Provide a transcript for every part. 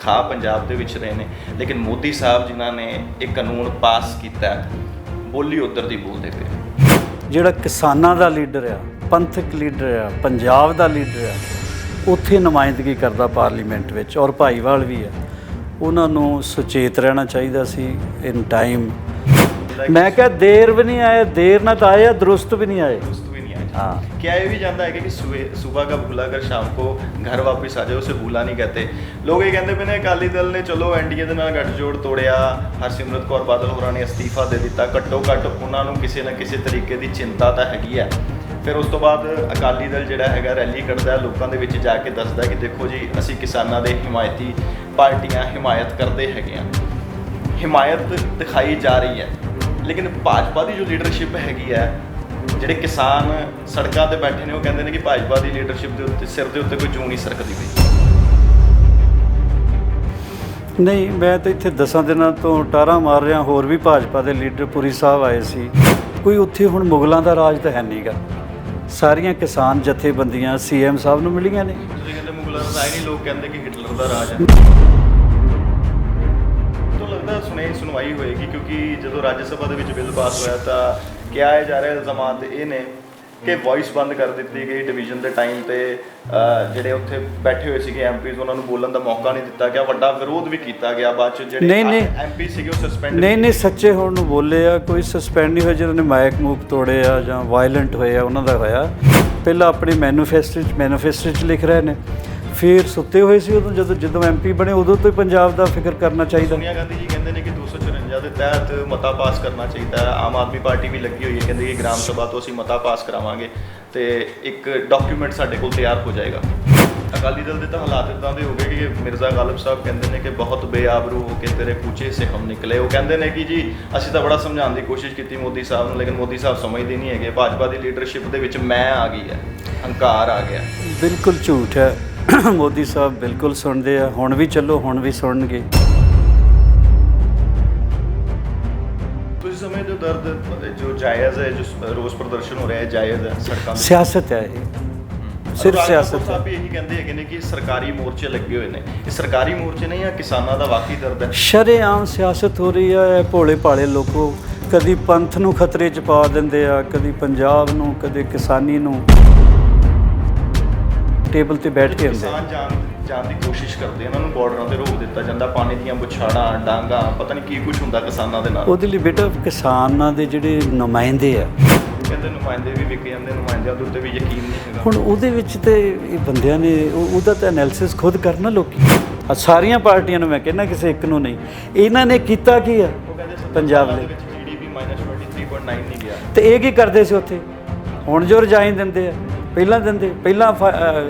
ਖਾ ਪੰਜਾਬ ਦੇ ਵਿੱਚ ਰਹੇ ਨੇ, ਲੇਕਿਨ ਮੋਦੀ ਸਾਹਿਬ ਜਿਨ੍ਹਾਂ ਨੇ ਇਹ ਕਾਨੂੰਨ ਪਾਸ ਕੀਤਾ, ਬੋਲੀ ਉੱਧਰ ਦੀ ਬੋਲਦੇ ਪਏ। ਜਿਹੜਾ ਕਿਸਾਨਾਂ ਦਾ ਲੀਡਰ ਆ, ਪੰਥਕ ਲੀਡਰ ਆ, ਪੰਜਾਬ ਦਾ ਲੀਡਰ ਆ, ਉੱਥੇ ਨੁਮਾਇੰਦਗੀ ਕਰਦਾ ਪਾਰਲੀਮੈਂਟ ਵਿੱਚ, ਔਰ ਭਾਈਵਾਲ ਵੀ ਆ, ਉਹਨਾਂ ਨੂੰ ਸੁਚੇਤ ਰਹਿਣਾ ਚਾਹੀਦਾ ਸੀ ਇਨ ਟਾਈਮ। ਮੈਂ ਕਿਹਾ ਦੇਰ ਵੀ ਨਹੀਂ ਆਏ, ਦੇਰ ਨਾਲ ਤਾਂ ਆਏ, ਦਰੁਸਤ ਵੀ नहीं आए। हाँ, क्या ये भी जानता है कि सुबह का भूला कर शाम को घर वापस आ जाए, उसे भूला नहीं कहते लोग। ये कहते पे ने अकाली दल ने चलो एनडीए ਦੇ ਨਾਲ ਗੱਠਜੋੜ ਤੋੜਿਆ, ਹਰਸਿਮਰਤ ਕੌਰ ਬਾਦਲ ਹੋਰਾਂ ਨੇ ਅਸਤੀਫਾ ਦੇ ਦਿੱਤਾ, ਘੱਟੋ ਘੱਟ ਉਹਨਾਂ ਨੂੰ ਕਿਸੇ ਨਾ ਕਿਸੇ ਤਰੀਕੇ ਦੀ ਚਿੰਤਾ ਤਾਂ ਹੈਗੀ ਹੈ। ਫਿਰ ਉਸ ਤੋਂ ਬਾਅਦ ਅਕਾਲੀ ਦਲ ਜਿਹੜਾ ਹੈਗਾ ਰੈਲੀ ਕੱਢਦਾ, ਲੋਕਾਂ ਦੇ ਵਿੱਚ ਜਾ ਕੇ ਦੱਸਦਾ ਕਿ ਦੇਖੋ ਜੀ ਅਸੀਂ ਕਿਸਾਨਾਂ ਦੇ ਹਿਮਾਇਤੀ ਪਾਰਟੀਆਂ ਹਿਮਾਇਤ ਕਰਦੇ ਹੈਗੇ ਹਾਂ। ਹਿਮਾਇਤ ਦਿਖਾਈ ਜਾ ਰਹੀ ਹੈ, ਲੇਕਿਨ ਭਾਜਪਾ ਦੀ ਜੋ ਲੀਡਰਸ਼ਿਪ ਹੈਗੀ ਹੈ, ਜਿਹੜੇ ਕਿਸਾਨ ਸੜਕਾਂ ਤੇ ਬੈਠੇ ਨੇ, ਉਹ ਕਹਿੰਦੇ ਨੇ ਕਿ ਭਾਜਪਾ ਦੀ ਲੀਡਰਸ਼ਿਪ ਦੇ ਉੱਤੇ ਸਿਰ ਦੇ ਉੱਤੇ ਕੋਈ ਜੂੰ ਨਹੀਂ ਸਰਕਦੀ ਪਈ। ਨਹੀਂ, ਮੈਂ ਤਾਂ ਇੱਥੇ 10 ਦਿਨਾਂ ਤੋਂ ਟਾਰਾਂ ਮਾਰ ਰਿਹਾ। ਹੋਰ ਵੀ ਭਾਜਪਾ ਦੇ ਲੀਡਰ ਪੁਰੀ ਸਾਹਿਬ ਆਏ ਸੀ। ਕੋਈ ਉੱਥੇ ਹੁਣ ਮੁਗਲਾਂ ਦਾ ਰਾਜ ਤਾਂ ਹੈ ਨਹੀਂਗਾ। ਸਾਰੀਆਂ ਕਿਸਾਨ ਜਥੇਬੰਦੀਆਂ ਸੀਐਮ ਸਾਹਿਬ ਨੂੰ ਮਿਲੀਆਂ ਨੇ। ਤੁਸੀਂ ਕਹਿੰਦੇ ਮੁਗਲਾਂ ਦਾ ਰਾਜ ਨਹੀਂ, ਲੋਕ ਕਹਿੰਦੇ ਕਿ ਹਿਟਲਰ ਦਾ ਰਾਜ ਹੈ। ਤੋਂ ਲੱਗਦਾ ਸੁਣਵਾਈ ਹੋਏਗੀ, ਕਿਉਂਕਿ ਜਦੋਂ ਰਾਜ ਸਭਾ ਦੇ ਵਿੱਚ ਬਿੱਲ ਪਾਸ ਹੋਇਆ ਤਾਂ ਕਿਹਾ ਜਾ ਰਿਹਾ ਇਲਜ਼ਾਮਾਤ ਇਹ ਨੇ ਕਿ ਵੌਇਸ ਬੰਦ ਕਰ ਦਿੱਤੀ ਗਈ ਡਿਵੀਜ਼ਨ ਦੇ ਟਾਈਮ ਤੇ। ਜਿਹੜੇ ਉੱਥੇ ਬੈਠੇ ਹੋਏ ਸੀਗੇ ਐਮਪੀਜ਼, ਉਹਨਾਂ ਨੂੰ ਬੋਲਣ ਦਾ ਮੌਕਾ ਨਹੀਂ ਦਿੱਤਾ ਗਿਆ, ਵੱਡਾ ਵਿਰੋਧ ਵੀ ਕੀਤਾ ਗਿਆ। ਬਾਅਦ ਚ ਜਿਹੜੇ ਐਮਪੀ ਸੀਗੇ ਉਹ ਸਸਪੈਂਡ ਨਹੀਂ ਸੱਚੇ ਹੋਣ ਨੂੰ ਬੋਲੇ ਆ। ਕੋਈ ਸਸਪੈਂਡ ਨਹੀਂ ਹੋਇਆ ਜਿਹਨਾਂ ਨੇ ਮਾਈਕ ਮੂਕ ਤੋੜੇ ਆ ਜਾਂ ਵਾਇਲੈਂਟ ਹੋਏ ਆ, ਉਹਨਾਂ ਦਾ ਹੋਇਆ। ਪਹਿਲਾਂ ਆਪਣੇ ਮੈਨੀਫੈਸਟੋ 'ਚ ਲਿਖ ਰਹੇ ਨੇ, ਫਿਰ ਸੁੱਤੇ ਹੋਏ ਸੀ ਉਦੋਂ। ਜਦੋਂ ਐਮਪੀ ਬਣੇ ਉਦੋਂ ਤੋਂ ਹੀ ਪੰਜਾਬ ਦਾ ਫਿਕਰ ਕਰਨਾ ਚਾਹੀਦਾ। ਸੋਨੀਆ ਗਾਂਧੀ ਜੀ ਕਹਿੰਦੇ ਨੇ ਕਿ 254 ਦੇ ਤਹਿਤ ਮਤਾ ਪਾਸ ਕਰਨਾ ਚਾਹੀਦਾ ਹੈ। ਆਮ ਆਦਮੀ ਪਾਰਟੀ ਵੀ ਲੱਗੀ ਹੋਈ ਹੈ, ਕਹਿੰਦੇ ਕਿ ਗ੍ਰਾਮ ਸਭਾ ਤੋਂ ਅਸੀਂ ਮਤਾ ਪਾਸ ਕਰਾਵਾਂਗੇ ਤੇ ਇੱਕ ਡਾਕੂਮੈਂਟ ਸਾਡੇ ਕੋਲ ਤਿਆਰ ਹੋ ਜਾਏਗਾ। ਅਕਾਲੀ ਦਲ ਦੇ ਤਾਂ ਹਾਲਾਤ ਇੱਦਾਂ ਦੇ ਹੋ ਗਏ ਕਿ ਮਿਰਜ਼ਾ ਗਾਲਿਬ ਸਾਹਿਬ ਕਹਿੰਦੇ ਨੇ ਕਿ ਬਹੁਤ ਬੇਆਬਰੂ ਹੋ ਕੇ ਤੇਰੇ ਕੂਚੇ ਸੇ ਹਮ ਨਿਕਲੇ। ਉਹ ਕਹਿੰਦੇ ਨੇ ਕਿ ਜੀ ਅਸੀਂ ਤਾਂ ਬੜਾ ਸਮਝਾਉਣ ਦੀ ਕੋਸ਼ਿਸ਼ ਕੀਤੀ ਮੋਦੀ ਸਾਹਿਬ ਨੂੰ, ਲੇਕਿਨ ਮੋਦੀ ਸਾਹਿਬ ਸਮਝਦੇ ਨਹੀਂ ਹੈਗੇ। ਭਾਜਪਾ ਦੀ ਲੀਡਰਸ਼ਿਪ ਦੇ ਵਿੱਚ ਮੈਂ ਆ ਗਈ ਹੈ, ਹੰਕਾਰ ਆ ਗਿਆ। ਬਿਲਕੁਲ ਝੂਠ ਹੈ। ਮੋਦੀ ਸਾਹਿਬ ਬਿਲਕੁਲ ਸੁਣਦੇ ਆ, ਹੁਣ ਵੀ ਚੱਲੋ, ਹੁਣ ਵੀ ਸੁਣਨਗੇ। ਤੁਸੀਂ ਸਮਝਦੇ ਹੋ ਦਰਦ ਜੋ ਜਾਇਜ਼ ਹੈ, ਜੋ ਰੋਸ ਪ੍ਰਦਰਸ਼ਨ ਹੋ ਰਿਹਾ ਹੈ, ਜਾਇਜ਼ ਹੈ? ਸੜਕਾਂ ਸਿਆਸਤ ਹੈ ਇਹ, ਸਿਰਫ ਸਿਆਸਤ ਹੈ। ਇਹੀ ਕਹਿੰਦੇ ਹੈਗੇ ਨੇ ਕਿ ਸਰਕਾਰੀ ਮੋਰਚੇ ਲੱਗੇ ਹੋਏ ਨੇ। ਇਹ ਸਰਕਾਰੀ ਮੋਰਚੇ ਨਹੀਂ ਆ, ਕਿਸਾਨਾਂ ਦਾ ਵਾਕਈ ਦਰਦ ਹੈ। ਸ਼ਰੇਆਮ ਸਿਆਸਤ ਹੋ ਰਹੀ ਹੈ। ਭੋਲੇ ਭਾਲੇ ਲੋਕੋ ਕਦੀ ਪੰਥ ਨੂੰ ਖਤਰੇ 'ਚ ਪਾ ਦਿੰਦੇ ਆ, ਕਦੀ ਪੰਜਾਬ ਨੂੰ, ਕਦੇ ਕਿਸਾਨੀ ਨੂੰ। ਟੇਬਲ ਤੇ ਬੈਠ ਕੇ ਹੁੰਦੇ ਕਿਸਾਨ ਜਾਣ ਦੀ ਕੋਸ਼ਿਸ਼ ਕਰਦੇ, ਉਹਨਾਂ ਨੂੰ ਬਾਰਡਰਾਂ ਤੇ ਰੋਕ ਦਿੱਤਾ ਜਾਂਦਾ, ਪਾਣੀ ਦੀਆਂ ਬੁਛਾੜਾਂ, ਡਾਂਗਾ, ਪਤਾ ਨਹੀਂ ਕੀ ਕੁਝ ਹੁੰਦਾ ਕਿਸਾਨਾਂ ਦੇ ਨਾਲ। ਉਹਦੇ ਲਈ ਬੇਟਾ ਕਿਸਾਨਾਂ ਦੇ ਜਿਹੜੇ ਨੁਮਾਇੰਦੇ ਆ, ਕਹਿੰਦੇ ਨੁਮਾਇੰਦੇ ਵੀ ਵਿਕ ਜਾਂਦੇ, ਨੁਮਾਇੰਦਿਆਂ ਦੇ ਉੱਤੇ ਵੀ ਯਕੀਨ ਨਹੀਂ ਹੈਗਾ। ਹੁਣ ਉਹਦੇ ਵਿੱਚ ਤੇ ਇਹ ਬੰਦਿਆਂ ਨੇ ਉਹਦਾ ਤਾਂ ਐਨਾਲਿਸਿਸ ਖੁਦ ਕਰਨਾ ਲੋਕੀ। ਸਾਰੀਆਂ ਪਾਰਟੀਆਂ ਨੂੰ ਮੈਂ ਕਹਿੰਦਾ, ਕਿਸੇ ਇੱਕ ਨੂੰ ਨਹੀਂ। ਇਹਨਾਂ ਨੇ ਕੀਤਾ ਕੀ ਆ ਪੰਜਾਬ ਦੇ ਵਿੱਚ? GDP -23.9 ਨਹੀਂ ਗਿਆ। ਤੇ ਇਹ ਕੀ ਕਰਦੇ ਸੀ ਉੱਥੇ? ਹੁਣ ਜੋ ਰਜਾਈਨ ਦਿੰਦੇ ਆ, ਪਹਿਲਾਂ ਦਿੰਦੇ, ਪਹਿਲਾਂ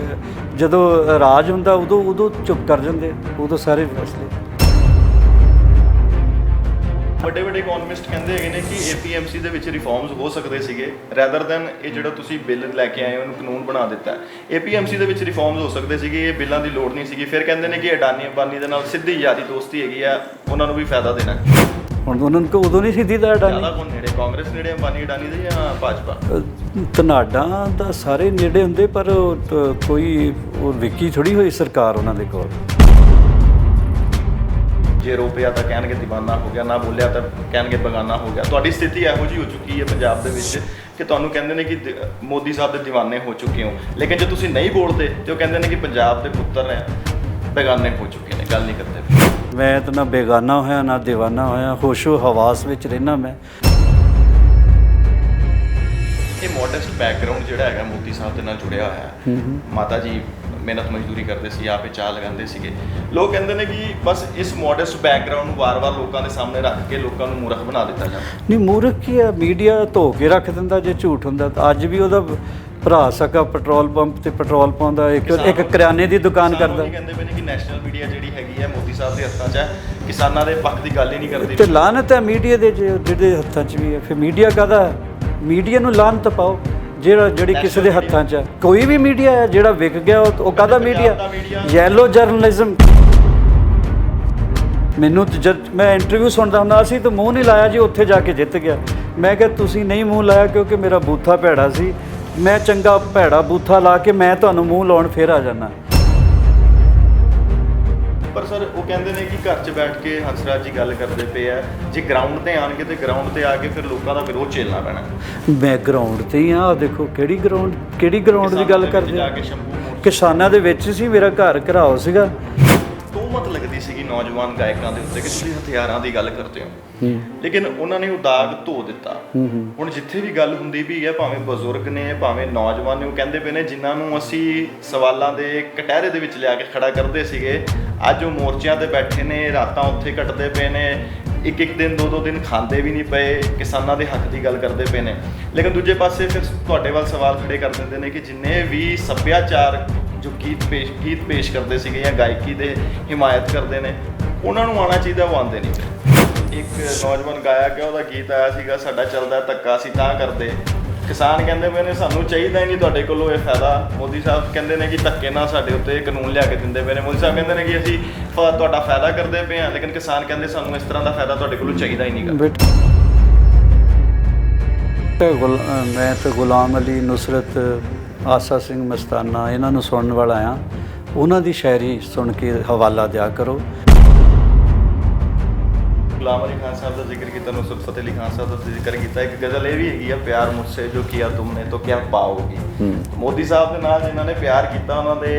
ਜਦੋਂ ਰਾਜ ਹੁੰਦਾ ਉਦੋਂ ਚੁੱਪ ਕਰ ਜਾਂਦੇ, ਉਦੋਂ ਸਾਰੇ ਫੈਸਲੇ। ਵੱਡੇ ਇਕਨੋਮਿਸਟ ਕਹਿੰਦੇ ਹੈਗੇ ਨੇ ਕਿ APMC ਦੇ ਵਿੱਚ ਰਿਫਾਰਮਸ ਹੋ ਸਕਦੇ ਸੀਗੇ, ਰੈਦਰ ਦੈਨ ਇਹ ਜਿਹੜਾ ਤੁਸੀਂ ਬਿੱਲ ਲੈ ਕੇ ਆਏ ਹੋ, ਉਹਨੂੰ ਕਾਨੂੰਨ ਬਣਾ ਦਿੱਤਾ। APMC ਦੇ ਵਿੱਚ ਰਿਫਾਰਮਸ ਹੋ ਸਕਦੇ ਸੀਗੇ, ਇਹ ਬਿੱਲਾਂ ਦੀ ਲੋੜ ਨਹੀਂ ਸੀਗੀ। ਫਿਰ ਕਹਿੰਦੇ ਨੇ ਕਿ ਅਡਾਨੀ ਅੰਬਾਨੀ ਦੇ ਨਾਲ ਸਿੱਧੀ ਯਾਰੀ ਦੋਸਤੀ ਹੈਗੀ ਆ, ਉਹਨਾਂ ਨੂੰ ਵੀ ਫਾਇਦਾ ਦੇਣਾ। ਹੁਣ ਉਹਨਾਂ ਨੂੰ ਉਦੋਂ ਨਹੀਂ ਸਿੱਧੀ ਦਾ ਅਡਾਨੀ ਕੌਣ ਨੇੜੇ, ਕਾਂਗਰਸ ਨੇੜੇ ਅੰਬਾਨੀ ਅਡਾਨੀ ਦੇ ਜਾਂ ਭਾਜਪਾ? ਧਨਾਡਾ ਦਾ ਸਾਰੇ ਨੇੜੇ ਹੁੰਦੇ, ਪਰ ਕੋਈ ਉਹ ਵਿਕੀ ਥੋੜੀ ਹੋਈ ਸਰਕਾਰ ਉਹਨਾਂ ਦੇ ਕੋਲ। ਜੇ ਰੋਪਿਆ ਤਾਂ ਕਹਿਣਗੇ ਦੀਵਾਨਾ ਹੋ ਗਿਆ, ਨਾ ਬੋਲਿਆ ਤਾਂ ਕਹਿਣਗੇ ਬੇਗਾਨਾ ਹੋ ਗਿਆ। ਤੁਹਾਡੀ ਸਥਿਤੀ ਇਹੋ ਜਿਹੀ ਹੋ ਚੁੱਕੀ ਹੈ ਪੰਜਾਬ ਦੇ ਵਿੱਚ ਕਿ ਤੁਹਾਨੂੰ ਕਹਿੰਦੇ ਨੇ ਕਿ ਮੋਦੀ ਸਾਹਿਬ ਦੇ ਦੀਵਾਨੇ ਹੋ ਚੁੱਕੇ ਹੋ, ਲੇਕਿਨ ਜੇ ਤੁਸੀਂ ਨਹੀਂ ਬੋਲਦੇ ਤੇ ਉਹ ਕਹਿੰਦੇ ਨੇ ਕਿ ਪੰਜਾਬ ਦੇ ਪੁੱਤਰ ਹੈ ਬੇਗਾਨੇ ਹੋ ਚੁੱਕੇ ਨੇ, ਗੱਲ ਨਹੀਂ ਕਰਦੇ। ਮੈਂ ਤਾਂ ਨਾ ਬੇਗਾਨਾ ਹੋਇਆ ਨਾ ਦੀਵਾਨਾ ਹੋਇਆ, ਹੋਸ਼ੋ ਹਵਾਸ ਵਿੱਚ ਰਹਿਣਾ ਮੈਂ। ਇਹ ਮੋਡੈਸਟ ਬੈਕਗਰਾਉਂਡ ਜਿਹੜਾ ਹੈਗਾ ਮੋਦੀ ਸਾਹਿਬ ਦੇ ਨਾਲ ਜੁੜਿਆ ਹੋਇਆ ਹੈ। ਮਾਤਾ ਜੀ ਮਿਹਨਤ ਮਜ਼ਦੂਰੀ ਕਰਦੇ ਸੀ, ਆਪੇ ਚਾਹ ਲਗਾਉਂਦੇ ਸੀਗੇ। ਲੋਕ ਕਹਿੰਦੇ ਨੇ ਕਿ ਬਸ ਇਸ ਮੋਡੈਸਟ ਬੈਕਗਰਾਉਂਡ ਨੂੰ ਵਾਰ-ਵਾਰ ਲੋਕਾਂ ਦੇ ਸਾਹਮਣੇ ਰੱਖ ਕੇ ਲੋਕਾਂ ਨੂੰ ਮੂਰਖ ਬਣਾ ਦਿੱਤਾ ਜਾਂਦਾ। ਨਹੀਂ, ਮੂਰਖ ਕੀ ਆ, ਮੀਡੀਆ ਧੋ ਕੇ ਰੱਖ ਦਿੰਦਾ ਜੇ ਝੂਠ ਹੁੰਦਾ ਤਾਂ। ਅੱਜ ਵੀ ਉਹਦਾ ਭਰਾ ਸਕਾ ਪੈਟਰੋਲ ਪੰਪ ਤੇ ਪੈਟਰੋਲ ਪਾਉਂਦਾ, ਇੱਕ ਕਰਿਆਨੇ ਦੀ ਦੁਕਾਨ ਕਰਦਾ। ਕਹਿੰਦੇ ਪਏ ਨੇ ਕਿ ਨੈਸ਼ਨਲ ਮੀਡੀਆ ਜਿਹੜੀ ਹੈਗੀ ਹੈ ਮੋਦੀ ਸਾਹਿਬ ਦੇ ਹੱਥਾਂ 'ਚ ਹੈ, ਕਿਸਾਨਾਂ ਦੇ ਪੱਖ ਦੀ ਗੱਲ ਹੀ ਨਹੀਂ ਕਰਦੀ। ਤੇ ਲਾਹਨਤ ਹੈ ਮੀਡੀਆ ਦੇ ਜਿਹੜੇ ਹੱਥਾਂ 'ਚ ਵੀ ਹੈ। ਫਿਰ ਮੀਡੀਆ ਕਾਹਦਾ? ਮੀਡੀਆ ਨੂੰ ਲਾਹਨਤ ਪਾਓ ਜਿਹੜੀ ਕਿਸੇ ਦੇ ਹੱਥਾਂ 'ਚ ਹੈ। ਕੋਈ ਵੀ ਮੀਡੀਆ ਹੈ ਜਿਹੜਾ ਵਿਕ ਗਿਆ, ਉਹ ਕਾਹਦਾ ਮੀਡੀਆ? Yellow journalism. ਮੈਨੂੰ ਜਦ ਮੈਂ ਇੰਟਰਵਿਊ ਸੁਣਦਾ ਹੁੰਦਾ, ਅਸੀਂ ਤਾਂ ਮੂੰਹ ਨਹੀਂ ਲਾਇਆ ਜੀ, ਉੱਥੇ ਜਾ ਕੇ ਜਿੱਤ ਗਿਆ। ਮੈਂ ਕਿਹਾ ਤੁਸੀਂ ਨਹੀਂ ਮੂੰਹ ਲਾਇਆ ਕਿਉਂਕਿ ਮੇਰਾ ਬੂਥਾ ਭੈੜਾ ਸੀ। ਮੈਂ ਚੰਗਾ ਭੈੜਾ ਬੂਥਾ ਲਾ ਕੇ ਮੈਂ ਤੁਹਾਨੂੰ ਮੂੰਹ ਲਾਉਣ ਫਿਰ ਆ ਜਾਣਾ। ਪਰ ਸਰ ਉਹ ਕਹਿੰਦੇ ਨੇ ਕਿ ਘਰ 'ਚ ਬੈਠ ਕੇ ਹੰਸਰਾਜ ਜੀ ਗੱਲ ਕਰਦੇ ਪਏ ਆ, ਜੇ ਗਰਾਊਂਡ ਤੇ ਆਣਗੇ ਤੇ ਗਰਾਊਂਡ ਤੇ ਆ ਕੇ ਫਿਰ ਲੋਕਾਂ ਦਾ ਵਿਰੋਧ ਝੇਲਣਾ ਪੈਣਾ। ਮੈਂ ਗਰਾਊਂਡ ਤੇ ਹੀ ਆ, ਦੇਖੋ ਕਿਹੜੀ ਗਰਾਊਂਡ ਦੀ ਗੱਲ ਕਰਦੇ ਜਾ ਆ? ਕੇ ਸ਼ੰਭੂ ਕਿਸਾਨਾਂ ਦੇ ਵਿੱਚ ਸੀ, ਮੇਰਾ ਘਰ ਘਰਾਓ ਸੀਗਾ। ਤੋਹਮਤ ਲੱਗਦੀ ਸੀਗੀ ਨੌਜਵਾਨ ਗਾਇਕਾਂ ਦੇ ਉੱਤੇ ਕਿ ਤੁਸੀਂ ਹਥਿਆਰਾਂ ਦੀ ਗੱਲ ਕਰਦੇ ਹੋ, ਲੇਕਿਨ ਉਹਨਾਂ ਨੇ ਉਹ ਦਾਗ ਧੋ ਦਿੱਤਾ। ਹੁਣ ਜਿੱਥੇ ਵੀ ਗੱਲ ਹੁੰਦੀ ਵੀ ਹੈ, ਭਾਵੇਂ ਬਜ਼ੁਰਗ ਨੇ ਭਾਵੇਂ ਨੌਜਵਾਨ ਨੇ, ਉਹ ਕਹਿੰਦੇ ਪਏ ਨੇ ਜਿਨ੍ਹਾਂ ਨੂੰ ਅਸੀਂ ਸਵਾਲਾਂ ਦੇ ਕਟਹਿਰੇ ਦੇ ਵਿੱਚ ਲਿਆ ਕੇ ਖੜਾ ਕਰਦੇ ਸੀਗੇ, ਅੱਜ ਉਹ ਮੋਰਚਿਆਂ ਤੇ ਬੈਠੇ ਨੇ, ਰਾਤਾਂ ਉੱਥੇ ਕੱਟਦੇ ਪਏ ਨੇ, ਇੱਕ ਦਿਨ ਦੋ ਦਿਨ ਖਾਂਦੇ ਵੀ ਨਹੀਂ ਪਏ, ਕਿਸਾਨਾਂ ਦੇ ਹੱਕ ਦੀ ਗੱਲ ਕਰਦੇ ਪਏ ਨੇ। ਲੇਕਿਨ ਦੂਜੇ ਪਾਸੇ ਫਿਰ ਤੁਹਾਡੇ ਵੱਲ ਸਵਾਲ ਖੜੇ ਕਰ ਦਿੰਦੇ ਨੇ ਕਿ ਜਿੰਨੇ ਵੀ ਸੱਭਿਆਚਾਰ ਜੋ ਗੀਤ ਪੇਸ਼ ਕਰਦੇ ਸੀਗੇ ਜਾਂ ਗਾਇਕੀ ਦੇ ਹਿਮਾਇਤ ਕਰਦੇ ਨੇ, ਉਹਨਾਂ ਨੂੰ ਆਉਣਾ ਚਾਹੀਦਾ, ਉਹ ਆਉਂਦੇ ਨਹੀਂ। ਇੱਕ ਨੌਜਵਾਨ ਗਾਇਕ ਹੈ, ਉਹਦਾ ਗੀਤ ਆਇਆ ਸੀਗਾ, ਸਾਡਾ ਚੱਲਦਾ ਧੱਕਾ ਅਸੀਂ ਤਾਂ ਕਰਦੇ। ਕਿਸਾਨ ਕਹਿੰਦੇ ਪਏ ਨੇ ਸਾਨੂੰ ਚਾਹੀਦਾ ਹੀ ਨਹੀਂ ਤੁਹਾਡੇ ਕੋਲੋਂ ਇਹ ਫਾਇਦਾ। ਮੋਦੀ ਸਾਹਿਬ ਕਹਿੰਦੇ ਨੇ ਕਿ ਧੱਕੇ ਨਾਲ ਸਾਡੇ ਉੱਤੇ ਕਾਨੂੰਨ ਲਿਆ ਕੇ ਦਿੰਦੇ ਪਏ ਨੇ। ਮੋਦੀ ਸਾਹਿਬ ਕਹਿੰਦੇ ਨੇ ਕਿ ਅਸੀਂ ਤੁਹਾਡਾ ਫਾਇਦਾ ਕਰਦੇ ਪਏ ਹਾਂ, ਲੇਕਿਨ ਕਿਸਾਨ ਕਹਿੰਦੇ ਸਾਨੂੰ ਇਸ ਤਰ੍ਹਾਂ ਦਾ ਫਾਇਦਾ ਤੁਹਾਡੇ ਕੋਲੋਂ ਚਾਹੀਦਾ ਹੀ ਨਹੀਂਗਾ। ਮੈਂ ਤਾਂ ਗੁਲਾਮ ਅਲੀ, ਨੁਸਰਤ, ਆਸਾ ਸਿੰਘ ਮਸਤਾਨਾ, ਇਹਨਾਂ ਨੂੰ ਸੁਣਨ ਵਾਲਾ ਆ। ਉਹਨਾਂ ਦੀ ਸ਼ਾਇਰੀ ਸੁਣ ਕੇ ਹਵਾਲਾ ਦਿਆ ਕਰੋ। ਗੁਲਾਮ ਅਲੀ ਖਾਨ ਸਾਹਿਬ ਦਾ ਜ਼ਿਕਰ ਕੀਤਾ, ਨੁਸਰਤ ਫਤਿਹ ਅਲੀ ਖਾਨ ਸਾਹਿਬ ਦਾ ਜ਼ਿਕਰ ਕੀਤਾ। ਇੱਕ ਗਜ਼ਲ ਇਹ ਵੀ ਹੈਗੀ ਆ, ਪਿਆਰ ਮੁਝਸੇ ਜੋ ਕੀਆ ਤੁਮਨੇ ਤੋ ਕਿਆ ਪਾਓਗੀ। ਮੋਦੀ ਸਾਹਿਬ ਦੇ ਨਾਲ ਜਿਨ੍ਹਾਂ ਨੇ ਪਿਆਰ ਕੀਤਾ, ਉਹਨਾਂ ਦੇ